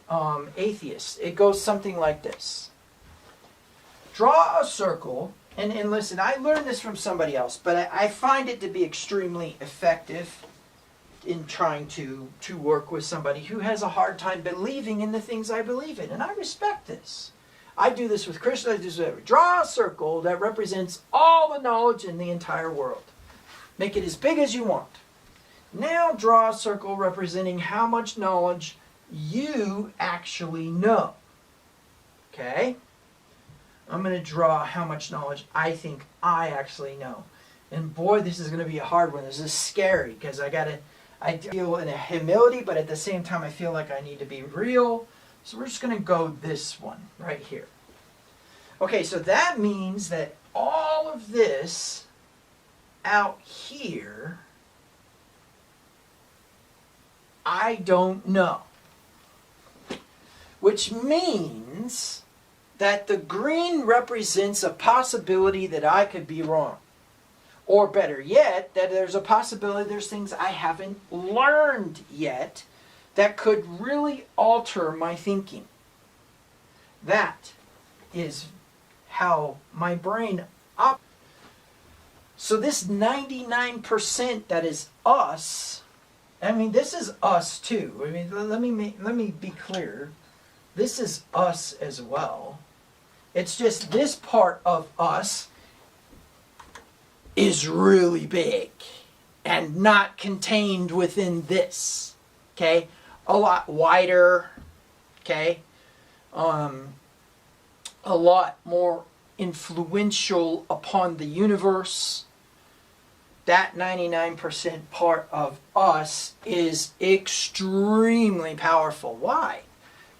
S1: atheists. It goes something like this. Draw a circle, and listen, I learned this from somebody else, but I find it to be extremely effective in trying to work with somebody who has a hard time believing in the things I believe in, and I respect this. I do this with Christians. I do this with everybody. Draw a circle that represents all the knowledge in the entire world. Make it as big as you want. Now draw a circle representing how much knowledge you actually know. Okay? I'm going to draw how much knowledge I think I actually know. And boy, this is going to be a hard one. This is scary because I feel in a humility, but at the same time I feel like I need to be real. So we're just going to go this one right here. Okay, so that means that all of this out here, I don't know. Which means that the green represents a possibility that I could be wrong. Or better yet, that there's a possibility there's things I haven't learned yet that could really alter my thinking. That is how my brain operates. So this 99% that is us, I mean, this is us too. I mean, let me be clear. This is us as well. It's just this part of us is really big and not contained within this. Okay? A lot wider. Okay? A lot more influential upon the universe. That 99% part of us is extremely powerful. Why?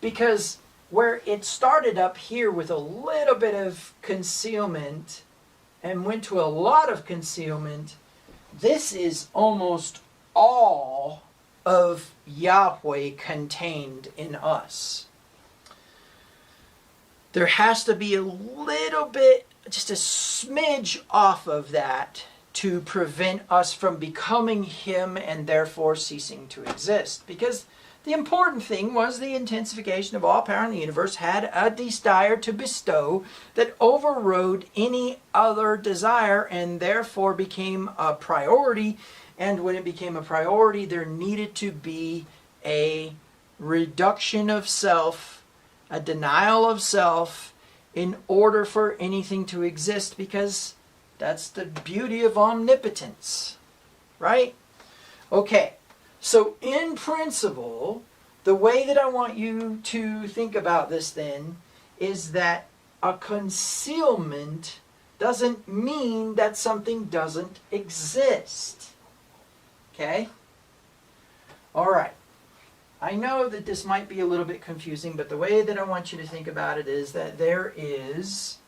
S1: Because where it started up here with a little bit of concealment and went to a lot of concealment, this is almost all of Yahweh contained in us. There has to be a little bit, just a smidge off of that to prevent us from becoming Him and therefore ceasing to exist. Because the important thing was the intensification of all power in the universe had a desire to bestow that overrode any other desire and therefore became a priority. And when it became a priority, there needed to be a reduction of self, a denial of self, in order for anything to exist, because that's the beauty of omnipotence, right? Okay, so in principle, the way that I want you to think about this then is that a concealment doesn't mean that something doesn't exist. Okay? All right. I know that this might be a little bit confusing, but the way that I want you to think about it is that there is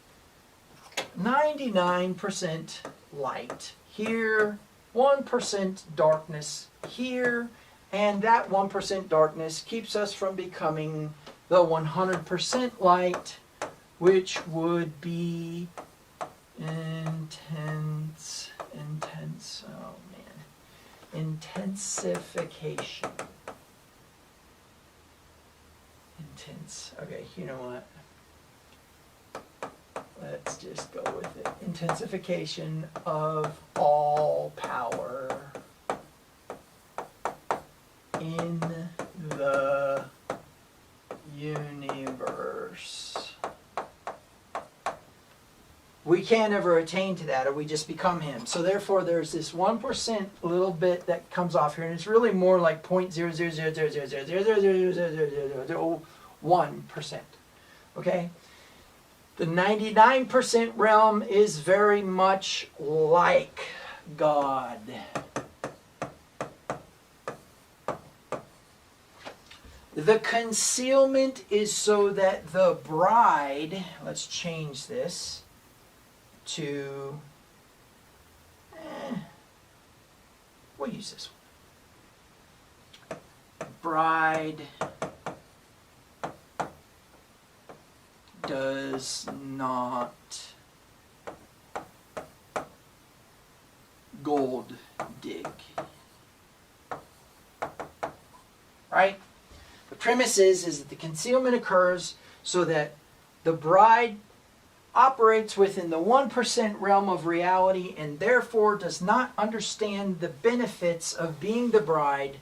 S1: 99% light here, 1% darkness here, and that 1% darkness keeps us from becoming the 100% light, which would be intensification. Okay, you know what? Let's just go with it. Intensification of all power in the universe. We can't ever attain to that, or we just become Him. So therefore, there's this 1% little bit that comes off here, and it's really more like 0.00000000001%. Okay? The 99% realm is very much like God. The concealment is so that the bride, let's change this to, we'll use this one. Bride does not gold dig. Right? The premise is that the concealment occurs so that the bride operates within the 1% realm of reality and therefore does not understand the benefits of being the bride.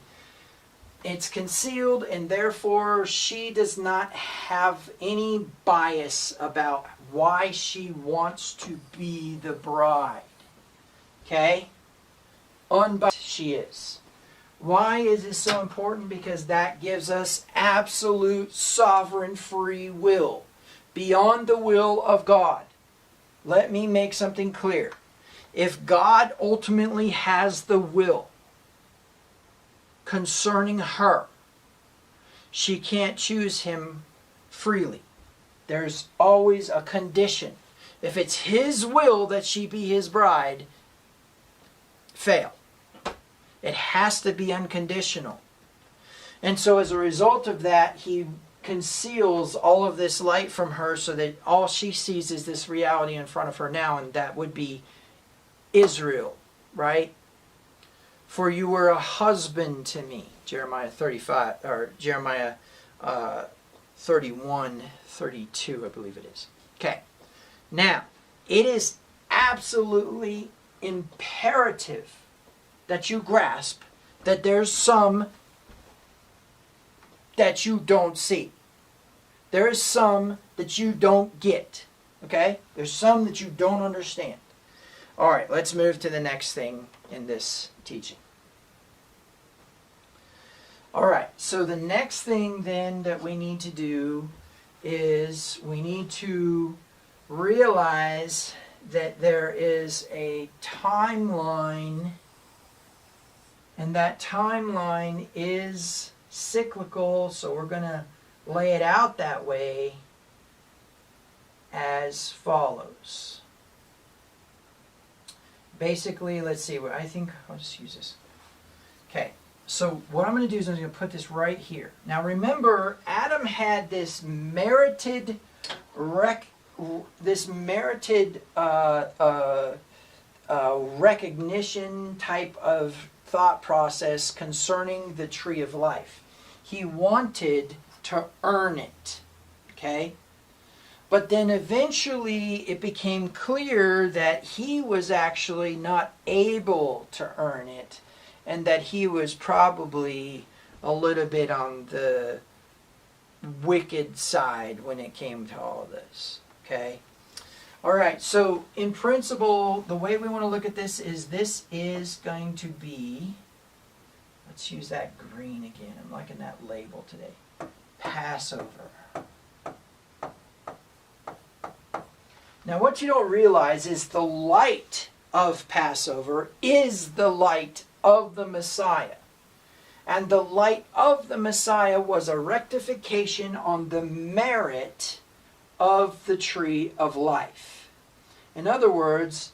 S1: It's concealed, and therefore she does not have any bias about why she wants to be the bride. Okay? Unbiased she is. Why is this so important? Because that gives us absolute sovereign free will, beyond the will of God. Let me make something clear. If God ultimately has the will concerning her, she can't choose Him freely. There's always a condition. If it's His will that she be His bride, fail. It has to be unconditional. And so as a result of that, He conceals all of this light from her so that all she sees is this reality in front of her now, and that would be Israel, right? For you were a husband to me, Jeremiah 35, or Jeremiah 31, 32, I believe it is. Okay, now, it is absolutely imperative that you grasp that there's some that you don't see. There is some that you don't get. Okay? There's some that you don't understand. All right, let's move to the next thing in this teaching. All right, so the next thing then that we need to do is we need to realize that there is a timeline, and that timeline is cyclical, so we're going to lay it out that way as follows. Basically, let's see, I think I'll just use this. Okay, so what I'm going to do is I'm going to put this right here. Now remember, Adam had this merited recognition type of thought process concerning the tree of life. He wanted to earn it, okay? But then eventually it became clear that he was actually not able to earn it, and that he was probably a little bit on the wicked side when it came to all of this, okay? All right, so in principle, the way we want to look at this is going to be, let's use that green again. I'm liking that label today. Passover. Now what you don't realize is the light of Passover is the light of the Messiah. And the light of the Messiah was a rectification on the merit of the tree of life. In other words,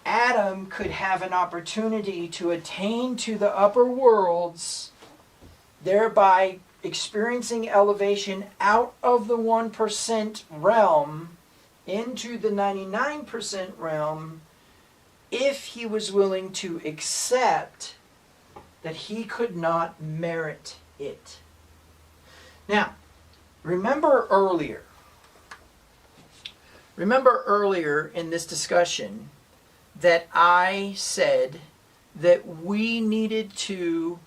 S1: Adam could have an opportunity to attain to the upper worlds, thereby experiencing elevation out of the 1% realm into the 99% realm, if he was willing to accept that he could not merit it. Now, remember earlier in this discussion that I said that we needed to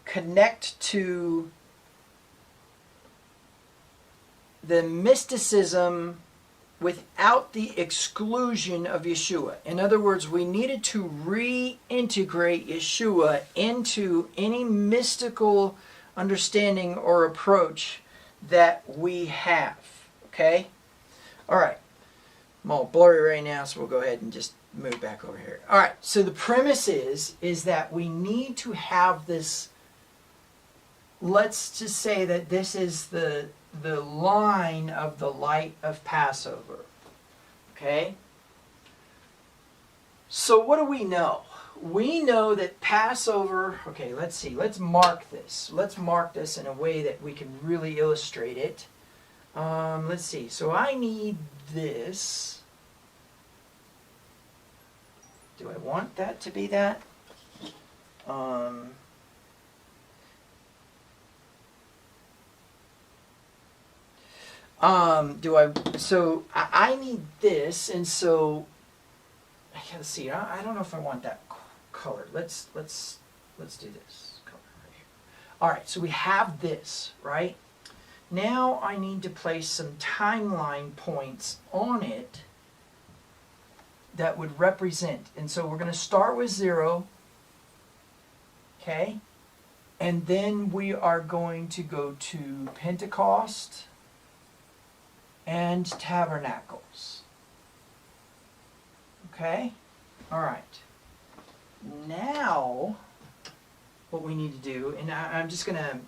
S1: connect to the mysticism without the exclusion of Yeshua. In other words, we needed to reintegrate Yeshua into any mystical understanding or approach that we have. Okay? All right. I'm all blurry right now, so we'll go ahead and just move back over here. All right. So the premise is that we need to have this. Let's just say that this is the line of the light of Passover. Okay? So what do we know? We know that Passover, okay, let's see. Let's mark this. Let's mark this in a way that we can really illustrate it. Let's see. So I need this. Do I want that to be that? So I need this, and so I gotta see. I don't know if I want that color. Let's do this color right here. All right, so we have this, right? Now I need to place some timeline points on it that would represent. And so we're going to start with 0, okay? And then we are going to go to Pentecost and Tabernacles. Okay? All right. Now, what we need to do, and I'm just going to,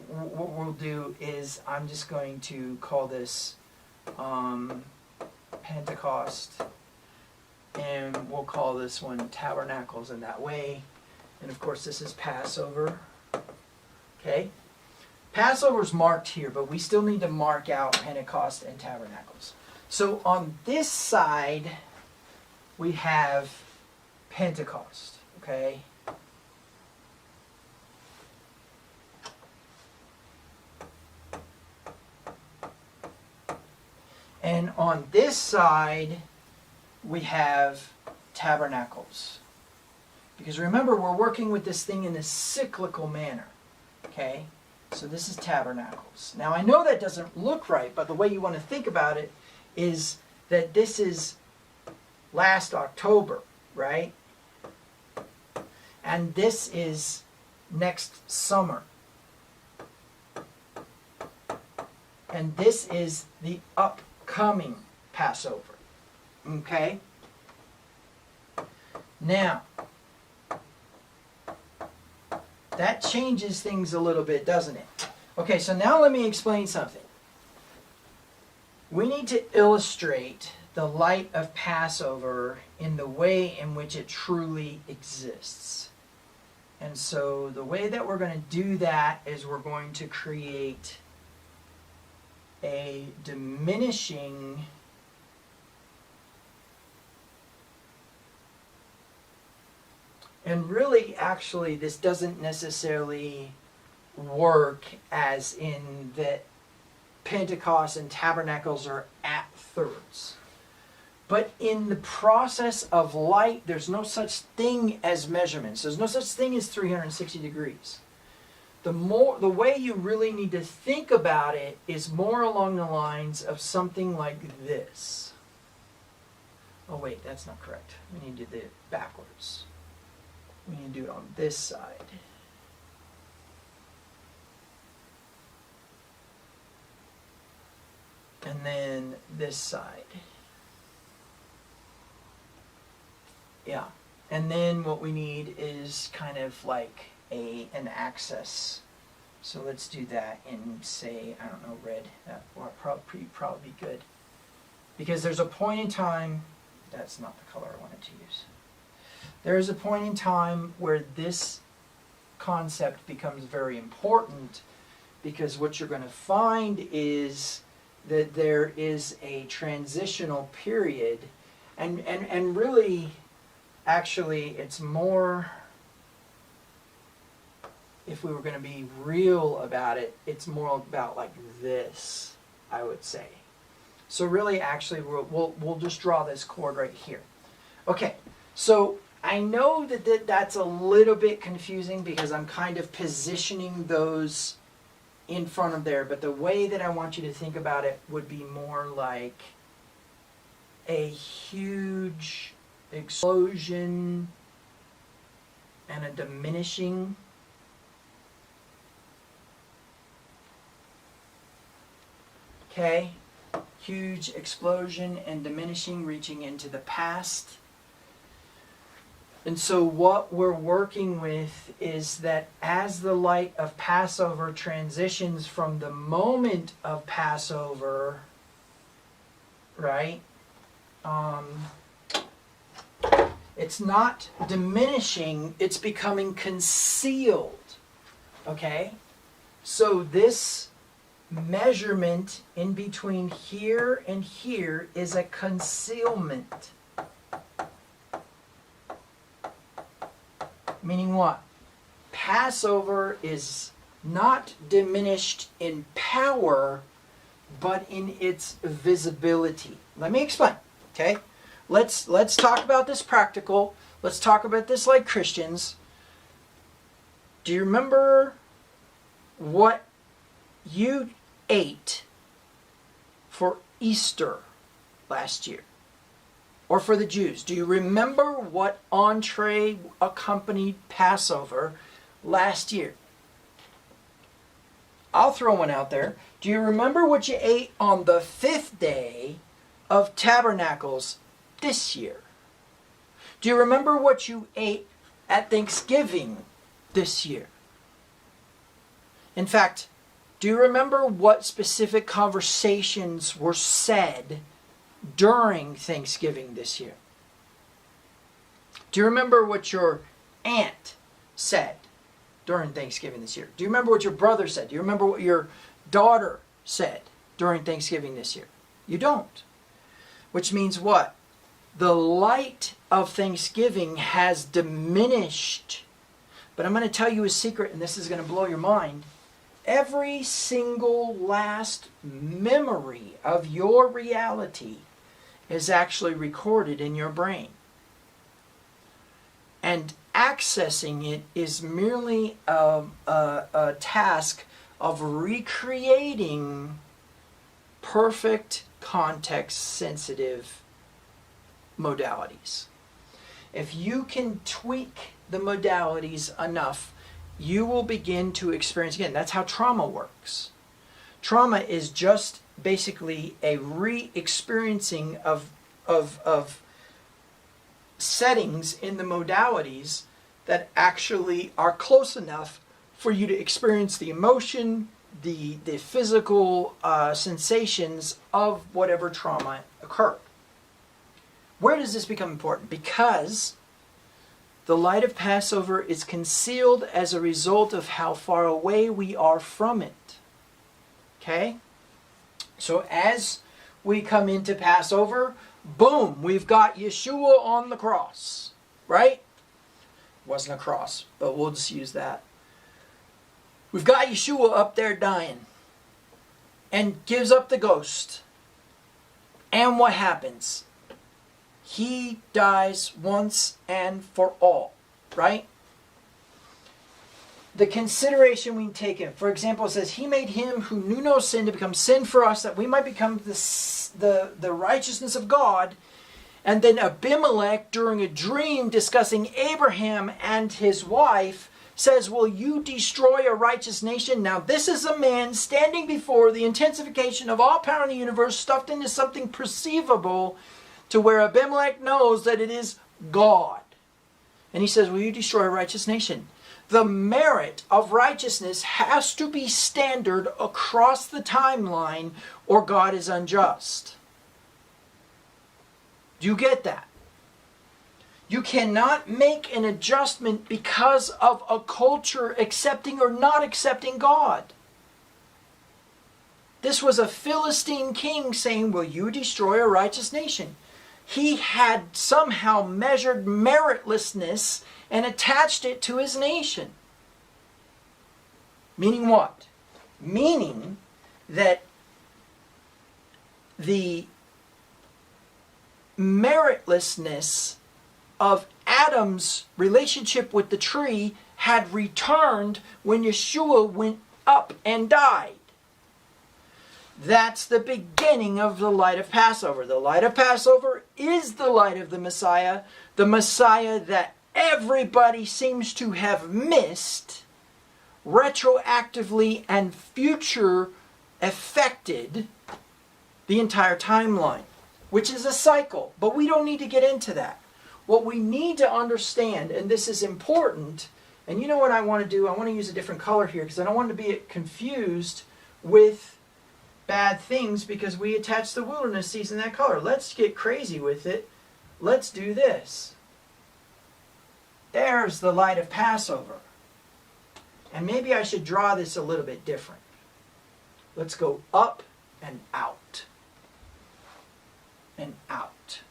S1: what we'll do is I'm just going to call this Pentecost And we'll call this one Tabernacles in that way. And of course this is Passover. Okay? Passover's marked here, but we still need to mark out Pentecost and Tabernacles. So on this side, we have Pentecost. Okay? And on this side, we have Tabernacles. Because remember, we're working with this thing in a cyclical manner. Okay? So this is Tabernacles. Now I know that doesn't look right, but the way you want to think about it is that this is last October, right? And this is next summer. And this is the upcoming Passover. Okay? Now, that changes things a little bit, doesn't it? Okay, so now let me explain something. We need to illustrate the light of Passover in the way in which it truly exists. And so the way that we're going to do that is we're going to create a diminishing and really actually this doesn't necessarily work as in that Pentecost and Tabernacles are at thirds. But in the process of light, there's no such thing as measurements. There's no such thing as 360 degrees. The way you really need to think about it is more along the lines of something like this. Oh wait, that's not correct. We need to do it backwards. We need to do it on this side. And then this side. Yeah. And then what we need is kind of like an axis. So let's do that in, say, I don't know, red. That will probably be good. Because there's a point in time, that's not the color I wanted to use. There is a point in time where this concept becomes very important, because what you're going to find is that there is a transitional period, and really, actually, it's more, if we were going to be real about it, it's more about like this, I would say. So really, actually, we'll just draw this chord right here. Okay, so I know that that's a little bit confusing because I'm kind of positioning those in front of there, but the way that I want you to think about it would be more like a huge explosion and a diminishing. Okay? Huge explosion and diminishing, reaching into the past. And so what we're working with is that as the light of Passover transitions from the moment of Passover, right? It's not diminishing, it's becoming concealed. Okay? So this measurement in between here and here is a concealment. Meaning what? Passover is not diminished in power, but in its visibility. Let me explain. Okay? Let's talk about this practical. Let's talk about this like Christians. Do you remember what you ate for Easter last year? Or for the Jews, do you remember what entree accompanied Passover last year? I'll throw one out there. Do you remember what you ate on the 5th day of Tabernacles this year? Do you remember what you ate at Thanksgiving this year? In fact, do you remember what specific conversations were said during Thanksgiving this year? Do you remember what your aunt said during Thanksgiving this year? Do you remember what your brother said? Do you remember what your daughter said during Thanksgiving this year? You don't. Which means what? The light of Thanksgiving has diminished. But I'm going to tell you a secret, and this is going to blow your mind. Every single last memory of your reality is actually recorded in your brain. And accessing it is merely a task of recreating perfect context-sensitive modalities. If you can tweak the modalities enough, you will begin to experience, again, that's how trauma works. Trauma is just basically a re-experiencing of settings in the modalities that actually are close enough for you to experience the emotion, the physical sensations of whatever trauma occurred. Where does this become important? Because the light of Passover is concealed as a result of how far away we are from it. Okay? So as we come into Passover, boom, we've got Yeshua on the cross. Right? Wasn't a cross, but we'll just use that. We've got Yeshua up there dying and gives up the ghost. And what happens? He dies once and for all, right? The consideration we take in, for example, it says, He made him who knew no sin to become sin for us, that we might become the righteousness of God. And then Abimelech, during a dream discussing Abraham and his wife, says, will you destroy a righteous nation? Now this is a man standing before the intensification of all power in the universe, stuffed into something perceivable, to where Abimelech knows that it is God. And he says, will you destroy a righteous nation? The merit of righteousness has to be standard across the timeline, or God is unjust. Do you get that? You cannot make an adjustment because of a culture accepting or not accepting God. This was a Philistine king saying, will you destroy a righteous nation? He had somehow measured meritlessness and attached it to his nation. Meaning what? Meaning that the meritlessness of Adam's relationship with the tree had returned when Yeshua went up and died. That's the beginning of the light of Passover. The light of Passover is the light of the Messiah that everybody seems to have missed, retroactively and future affected the entire timeline, which is a cycle. But we don't need to get into that. What we need to understand, and this is important, and you know what I want to do? I want to use a different color here because I don't want to be confused with bad things because we attach the wilderness season that color. Let's get crazy with it. Let's do this. There's the light of Passover. And maybe I should draw this a little bit different. Let's go up and out. And out.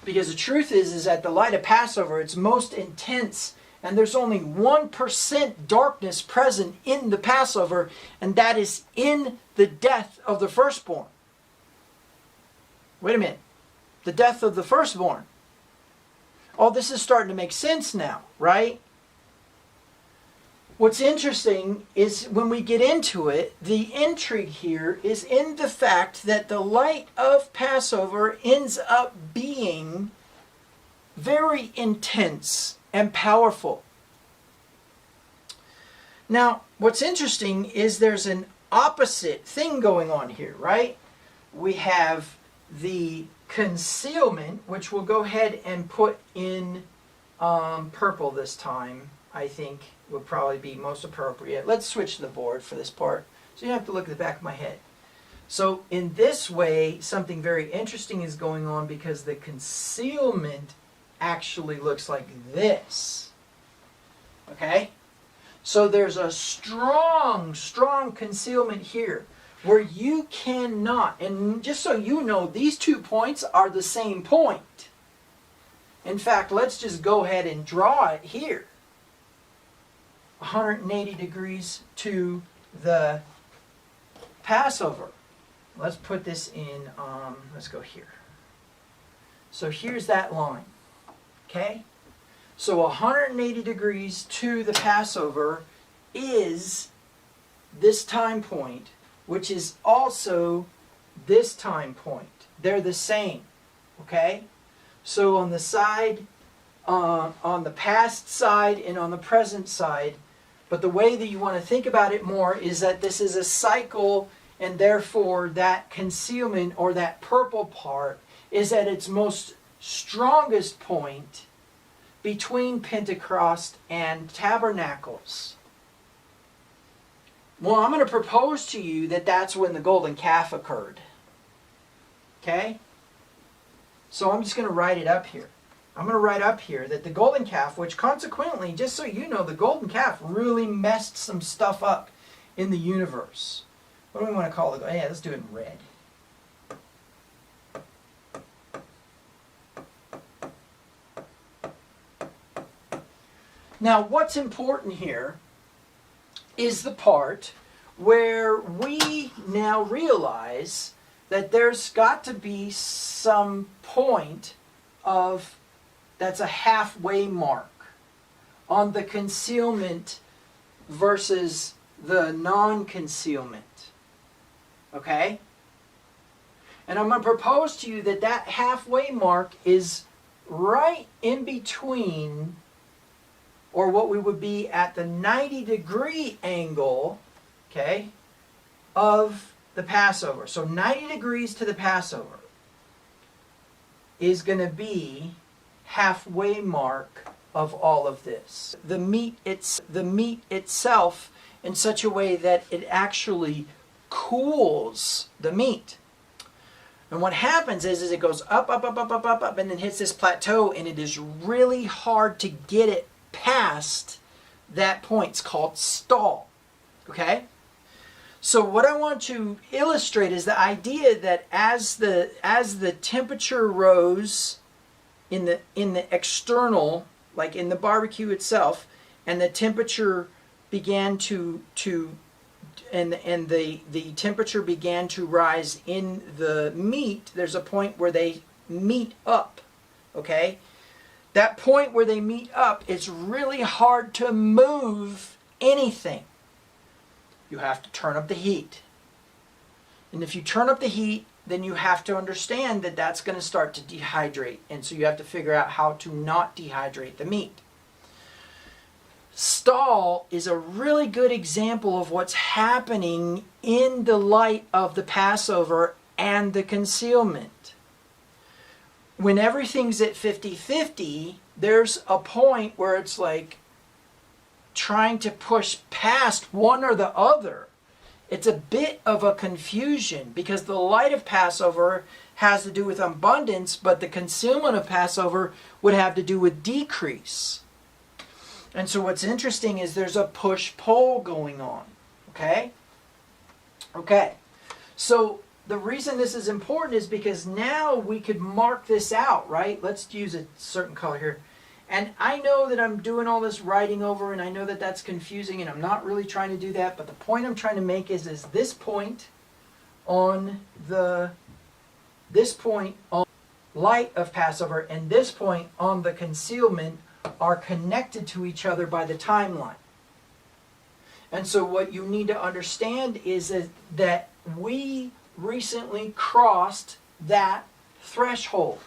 S1: Because the truth is that the light of Passover, it's most intense, and there's only 1% darkness present in the Passover, and that is in the death of the firstborn. Wait a minute. The death of the firstborn. Oh, this is starting to make sense now, right? What's interesting is when we get into it, the intrigue here is in the fact that the light of Passover ends up being very intense and powerful. Now, what's interesting is there's an opposite thing going on here, right? We have the concealment, which we'll go ahead and put in purple this time, I think would probably be most appropriate. Let's switch the board for this part, so you don't have to look at the back of my head. So in this way, something very interesting is going on because the concealment actually looks like this. Okay? So there's a strong concealment here where you cannot, and just so you know, these 2 points are the same point. In fact, let's just go ahead and draw it here. 180 degrees to the Passover. Let's put this in, let's go here. So here's that line. Okay? So 180 degrees to the Passover is this time point, which is also this time point. They're the same. Okay? So on the side, on the past side and on the present side, but the way that you want to think about it more is that this is a cycle, and therefore that concealment, or that purple part, is at its most strongest point between Pentecost and Tabernacles. Well, I'm going to propose to you that that's when the golden calf occurred. Okay? So I'm just going to write it up here. I'm going to write up here that the golden calf, which consequently, just so you know, the golden calf really messed some stuff up in the universe. What do we want to call it? Yeah, let's do it in red. Now, what's important here is the part where we now realize that there's got to be some point of, that's a halfway mark on the concealment versus the non-concealment. Okay? And I'm going to propose to you that that halfway mark is right in between, or what we would be at the 90-degree angle, okay, of the Passover. So 90 degrees to the Passover is going to be halfway mark of all of this. The meat itself in such a way that it actually cools the meat. And what happens is it goes up, and then hits this plateau, and it is really hard to get it past that point. It's called stall. Okay? So what I want to illustrate is the idea that as the temperature rose in the external, like in the barbecue itself, and the temperature began the temperature began to rise in the meat, there's a point where they meet up. Okay? That point where they meet up, it's really hard to move anything. You have to turn up the heat. And if you turn up the heat, then you have to understand that that's going to start to dehydrate. And so you have to figure out how to not dehydrate the meat. Stall is a really good example of what's happening in the light of the Passover and the concealment. When everything's at 50-50, there's a point where it's like trying to push past one or the other. It's a bit of a confusion because the light of Passover has to do with abundance, but the concealment of Passover would have to do with decrease. And so what's interesting is there's a push-pull going on. Okay? Okay. So the reason this is important is because now we could mark this out, right? Let's use a certain color here. And I know that I'm doing all this writing over, and I know that that's confusing, and I'm not really trying to do that, but the point I'm trying to make is this point on light of Passover and this point on the concealment are connected to each other by the timeline. And so what you need to understand is that we recently crossed that threshold.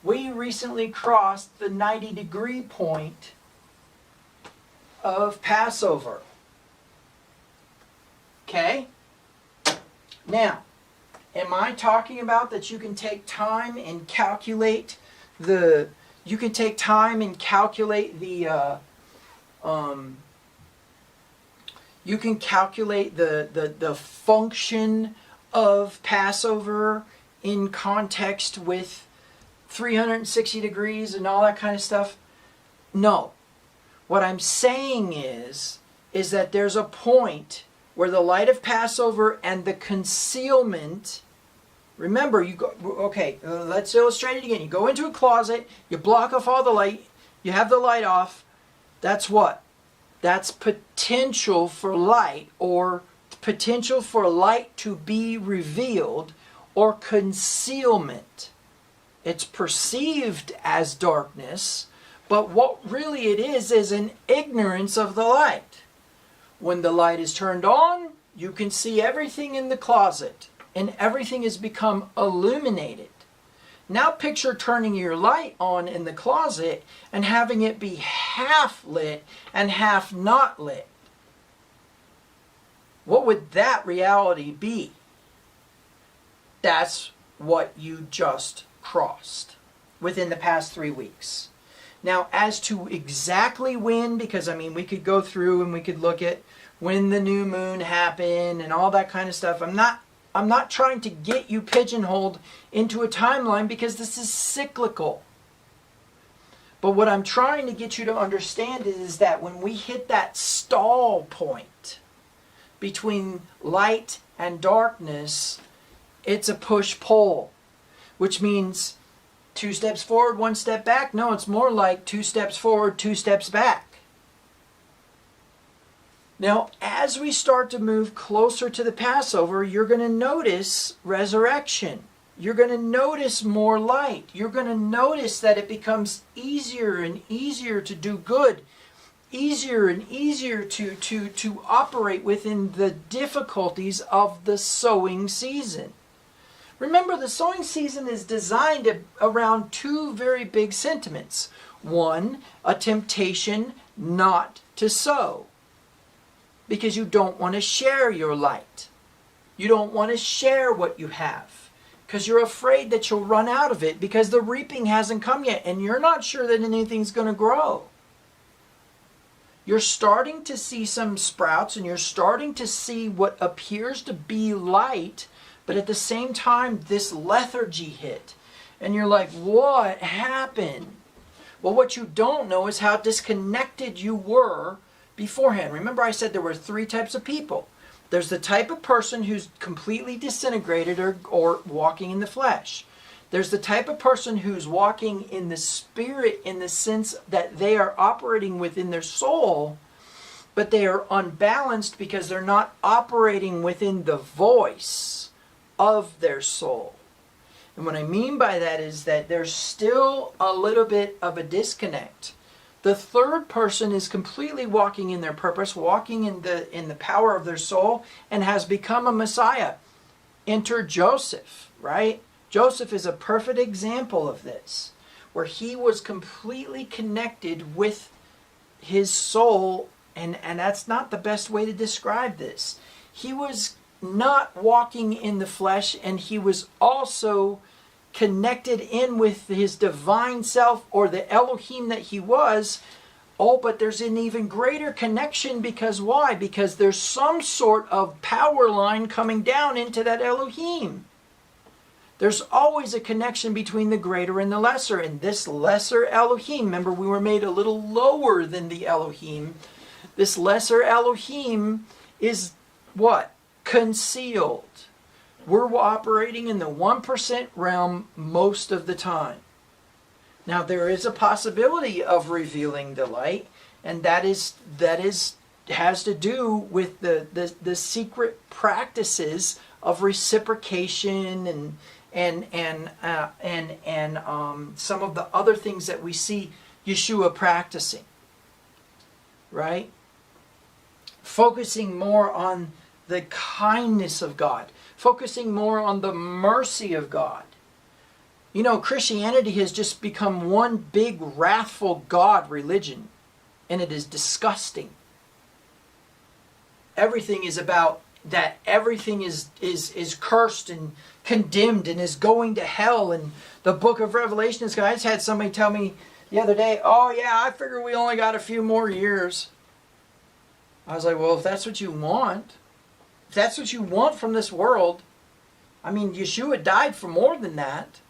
S1: We recently crossed the 90-degree point of Passover. Okay? Now, am I talking about that you can take time and calculate the function of Passover in context with 360 degrees and all that kind of stuff. No. What I'm saying is that there's a point where the light of Passover and the concealment, remember, you go, okay, let's illustrate it again. You go into a closet, you block off all the light, you have the light off. That's what? That's potential for light, or potential for light to be revealed, or concealment. It's perceived as darkness, but what really it is an ignorance of the light. When the light is turned on, you can see everything in the closet, and everything has become illuminated. Now picture turning your light on in the closet and having it be half lit and half not lit. What would that reality be? That's what you just crossed within the past 3 weeks. Now, as to exactly when, because I mean, we could go through and we could look at when the new moon happened and all that kind of stuff. I'm not trying to get you pigeonholed into a timeline, because this is cyclical. But what I'm trying to get you to understand is that when we hit that stall point between light and darkness, it's a push-pull, which means 2 steps forward, 1 step back. No, it's more like 2 steps forward, 2 steps back. Now, as we start to move closer to the Passover, you're going to notice resurrection. You're going to notice more light. You're going to notice that it becomes easier and easier to do good, easier and easier to operate within the difficulties of the sowing season. Remember, the sowing season is designed around 2 very big sentiments. 1, a temptation not to sow, because you don't want to share your light. You don't want to share what you have, because you're afraid that you'll run out of it, because the reaping hasn't come yet and you're not sure that anything's going to grow. You're starting to see some sprouts, and you're starting to see what appears to be light, but at the same time this lethargy hit, and you're like, what happened? Well, what you don't know is how disconnected you were beforehand. Remember, I said there were 3 types of people. There's the type of person who's completely disintegrated or walking in the flesh. There's the type of person who's walking in the spirit, in the sense that they are operating within their soul, but they are unbalanced because they're not operating within the voice of their soul. And what I mean by that is that there's still a little bit of a disconnect. The third person is completely walking in their purpose, walking in the power of their soul, and has become a Messiah. Enter Joseph, right? Joseph is a perfect example of this, where he was completely connected with his soul, and that's not the best way to describe this. He was not walking in the flesh, and he was also connected in with his divine self, or the Elohim that he was. Oh, but there's an even greater connection, because why? Because there's some sort of power line coming down into that Elohim. There's always a connection between the greater and the lesser, and this lesser Elohim, remember, we were made a little lower than the Elohim. This lesser Elohim is what? Concealed. We're operating in the 1% realm most of the time. Now, there is a possibility of revealing the light, and that has to do with the secret practices of reciprocation and some of the other things that we see Yeshua practicing, right? Focusing more on the kindness of God, focusing more on the mercy of God. You know, Christianity has just become one big wrathful God religion, and it is disgusting. Everything is about that. Everything is cursed and condemned and is going to hell. And the book of Revelation is, I just had somebody tell me the other day, oh yeah, I figure we only got a few more years. I was like, well, if that's what you want, if that's what you want from this world, I mean, Yeshua died for more than that.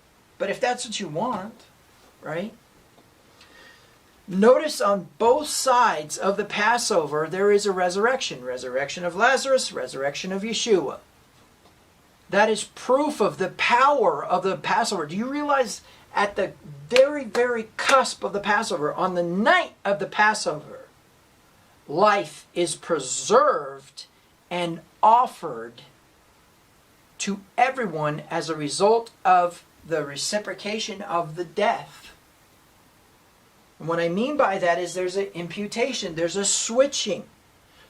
S1: But if that's what you want, right? Notice on both sides of the Passover, there is a resurrection. Resurrection of Lazarus, resurrection of Yeshua. That is proof of the power of the Passover. Do you realize at the very, very cusp of the Passover, on the night of the Passover, life is preserved and offered to everyone as a result of the reciprocation of the death. And what I mean by that is there's an imputation, there's a switching,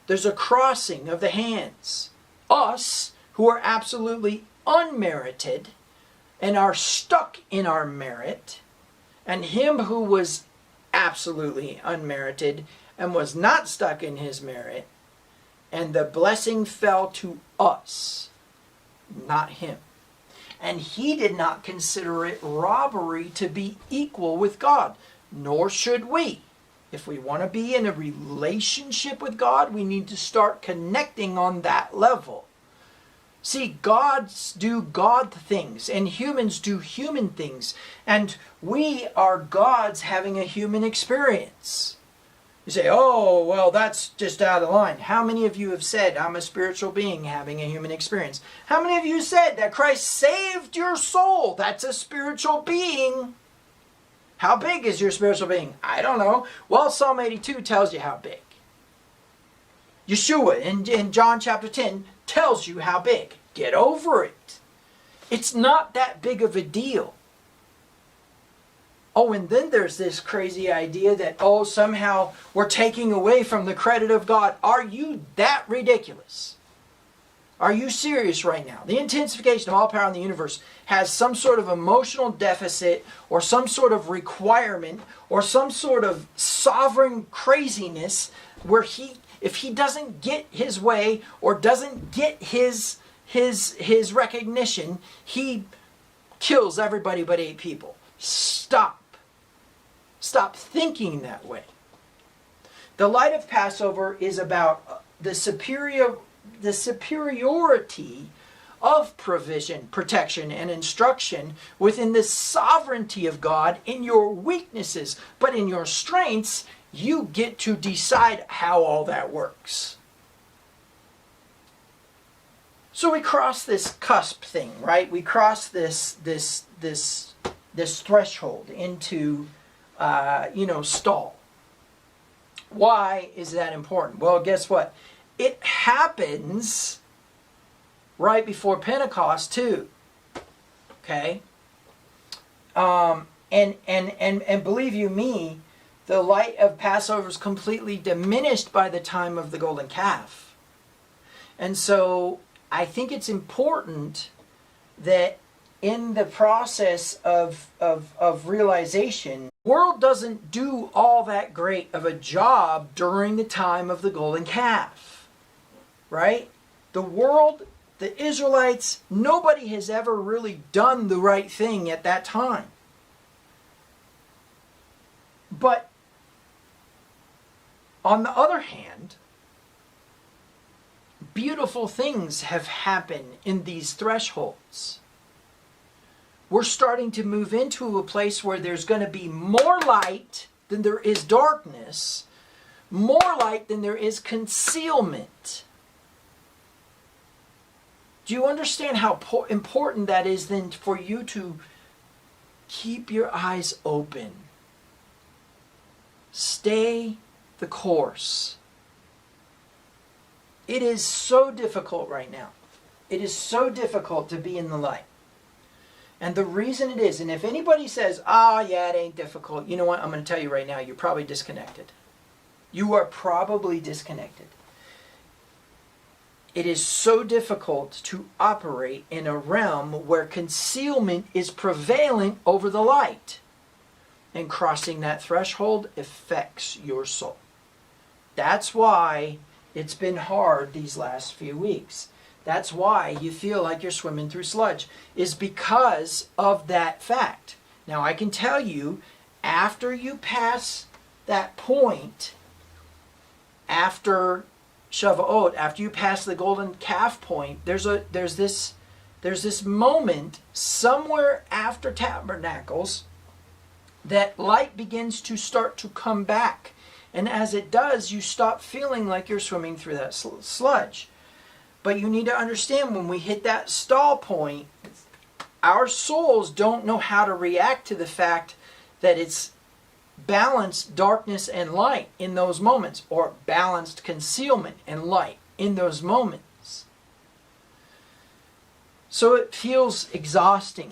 S1: there's a crossing of the hands. Us, who are absolutely unmerited and are stuck in our merit, and him who was absolutely unmerited and was not stuck in his merit, and the blessing fell to us, not him. And he did not consider it robbery to be equal with God, nor should we. If we want to be in a relationship with God, we need to start connecting on that level. See, gods do God things, and humans do human things, and we are gods having a human experience. You say, oh, well, that's just out of line. How many of you have said, I'm a spiritual being having a human experience? How many of you said that Christ saved your soul? That's a spiritual being. How big is your spiritual being? I don't know. Well, Psalm 82 tells you how big. Yeshua in John chapter 10 tells you how big. Get over it. It's not that big of a deal. Oh, and then there's this crazy idea that, oh, somehow we're taking away from the credit of God. Are you that ridiculous? Are you serious right now? The intensification of all power in the universe has some sort of emotional deficit or some sort of requirement or some sort of sovereign craziness where if he doesn't get his way or doesn't get his recognition, he kills everybody but 8 people. Stop. Stop thinking that way. The Light of Passover is about the superiority of provision, protection, and instruction within the sovereignty of God in your weaknesses. But in your strengths, you get to decide how all that works. So we cross this cusp thing, right? We cross this threshold into stall. Why is that important? Well, guess what? It happens right before Pentecost too. Okay? And believe you me, the light of Passover is completely diminished by the time of the golden calf. And so I think it's important that in the process of realization, the world doesn't do all that great of a job during the time of the golden calf. Right? The world, the Israelites, nobody has ever really done the right thing at that time. But on the other hand, beautiful things have happened in these thresholds. We're starting to move into a place where there's going to be more light than there is darkness, more light than there is concealment. Do you understand how important that is then for you to keep your eyes open? Stay the course. It is so difficult right now. It is so difficult to be in the light. And the reason it is, and if anybody says, yeah, it ain't difficult, you know what? I'm going to tell you right now, you're probably disconnected. You are probably disconnected. It is so difficult to operate in a realm where concealment is prevalent over the light. And crossing that threshold affects your soul. That's why it's been hard these last few weeks. That's why you feel like you're swimming through sludge, is because of that fact. Now I can tell you, after you pass that point, after Shavuot, after you pass the golden calf point, there's this there's this moment somewhere after Tabernacles that light begins to start to come back. And as it does, you stop feeling like you're swimming through that sludge. But you need to understand, when we hit that stall point, our souls don't know how to react to the fact that it's balanced darkness and light in those moments, or balanced concealment and light in those moments. So it feels exhausting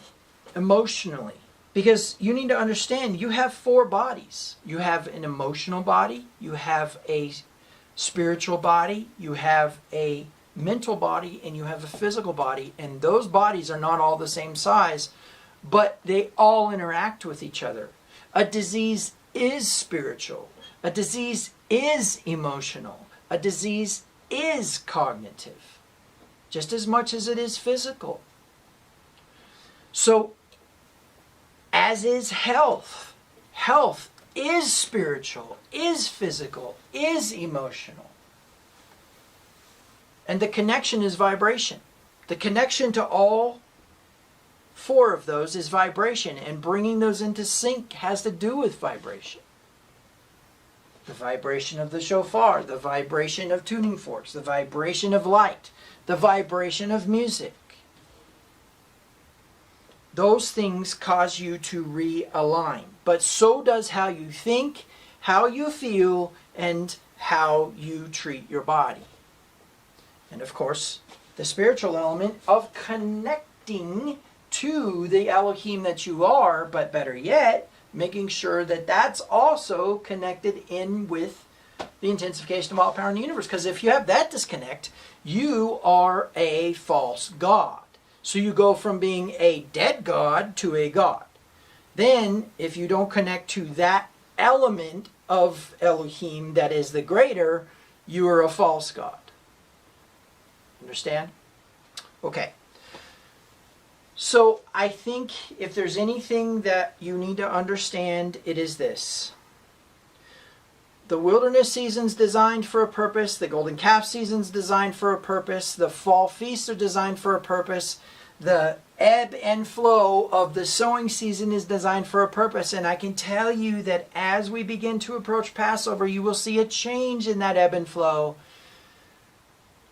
S1: emotionally, because you need to understand, you have 4 bodies. You have an emotional body, you have a spiritual body, you have a mental body, and you have a physical body. And those bodies are not all the same size, but they all interact with each other. A disease is spiritual. A disease is emotional. A disease is cognitive, just as much as it is physical. So, as is health. Health is spiritual, is physical, is emotional. And the connection is vibration. The connection to all 4 of those is vibration, and bringing those into sync has to do with vibration. The vibration of the shofar, the vibration of tuning forks, the vibration of light, the vibration of music. Those things cause you to realign. But so does how you think, how you feel, and how you treat your body. And of course, the spiritual element of connecting to the Elohim that you are, but better yet, making sure that that's also connected in with the intensification of all power in the universe. Because if you have that disconnect, you are a false god. So you go from being a dead god to a god. Then, if you don't connect to that element of Elohim that is the greater, you are a false god. Understand? Okay. So I think if there's anything that you need to understand, it is this. The wilderness season's designed for a purpose. The golden calf season's designed for a purpose. The fall feasts are designed for a purpose. The ebb and flow of the sowing season is designed for a purpose. And I can tell you that as we begin to approach Passover, you will see a change in that ebb and flow.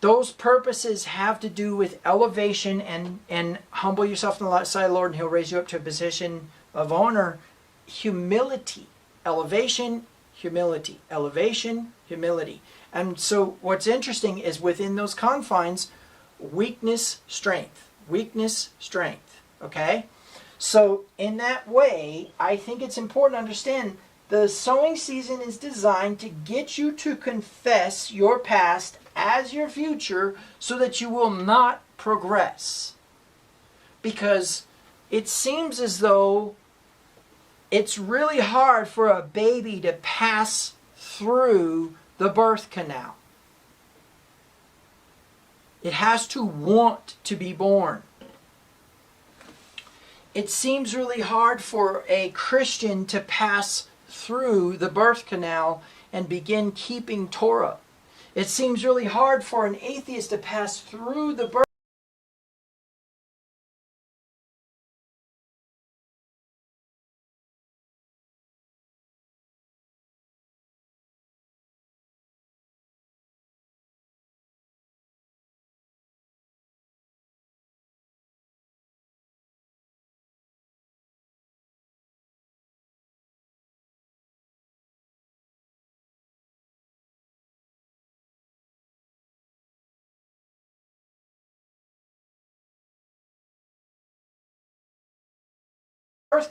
S1: Those purposes have to do with elevation and humble yourself on the sight of the Lord, and He'll raise you up to a position of honor. Humility. Elevation, humility. Elevation, humility. And so what's interesting is within those confines, weakness, strength. Weakness, strength. Okay? So in that way, I think it's important to understand the sowing season is designed to get you to confess your past as your future so that you will not progress. Because it seems as though it's really hard for a baby to pass through the birth canal. It has to want to be born. It seems really hard for a Christian to pass through the birth canal and begin keeping Torah. It seems really hard for an atheist to pass through the birth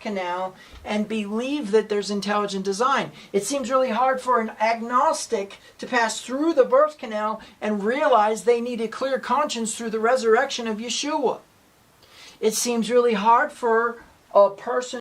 S1: canal and believe that there's intelligent design. It seems really hard for an agnostic to pass through the birth canal and realize they need a clear conscience through the resurrection of Yeshua. It seems really hard for a person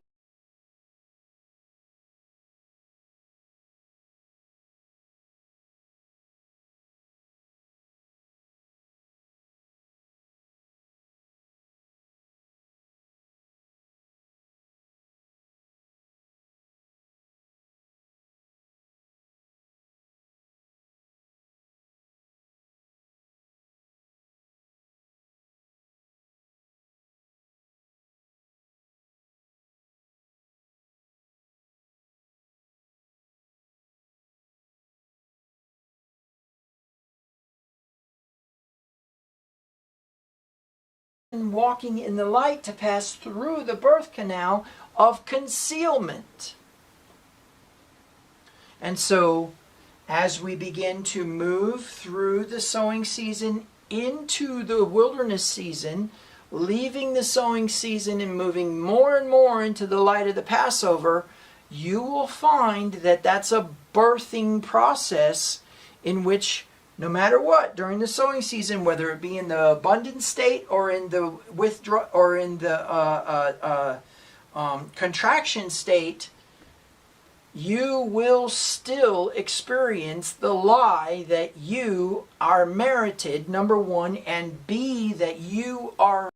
S1: walking in the light to pass through the birth canal of concealment. And so, as we begin to move through the sowing season into the wilderness season, leaving the sowing season and moving more and more into the light of the Passover, you will find that that's a birthing process in which, no matter what, during the sowing season, whether it be in the abundant state or in the contraction state, you will still experience the lie that you are merited, number one, and B, that you are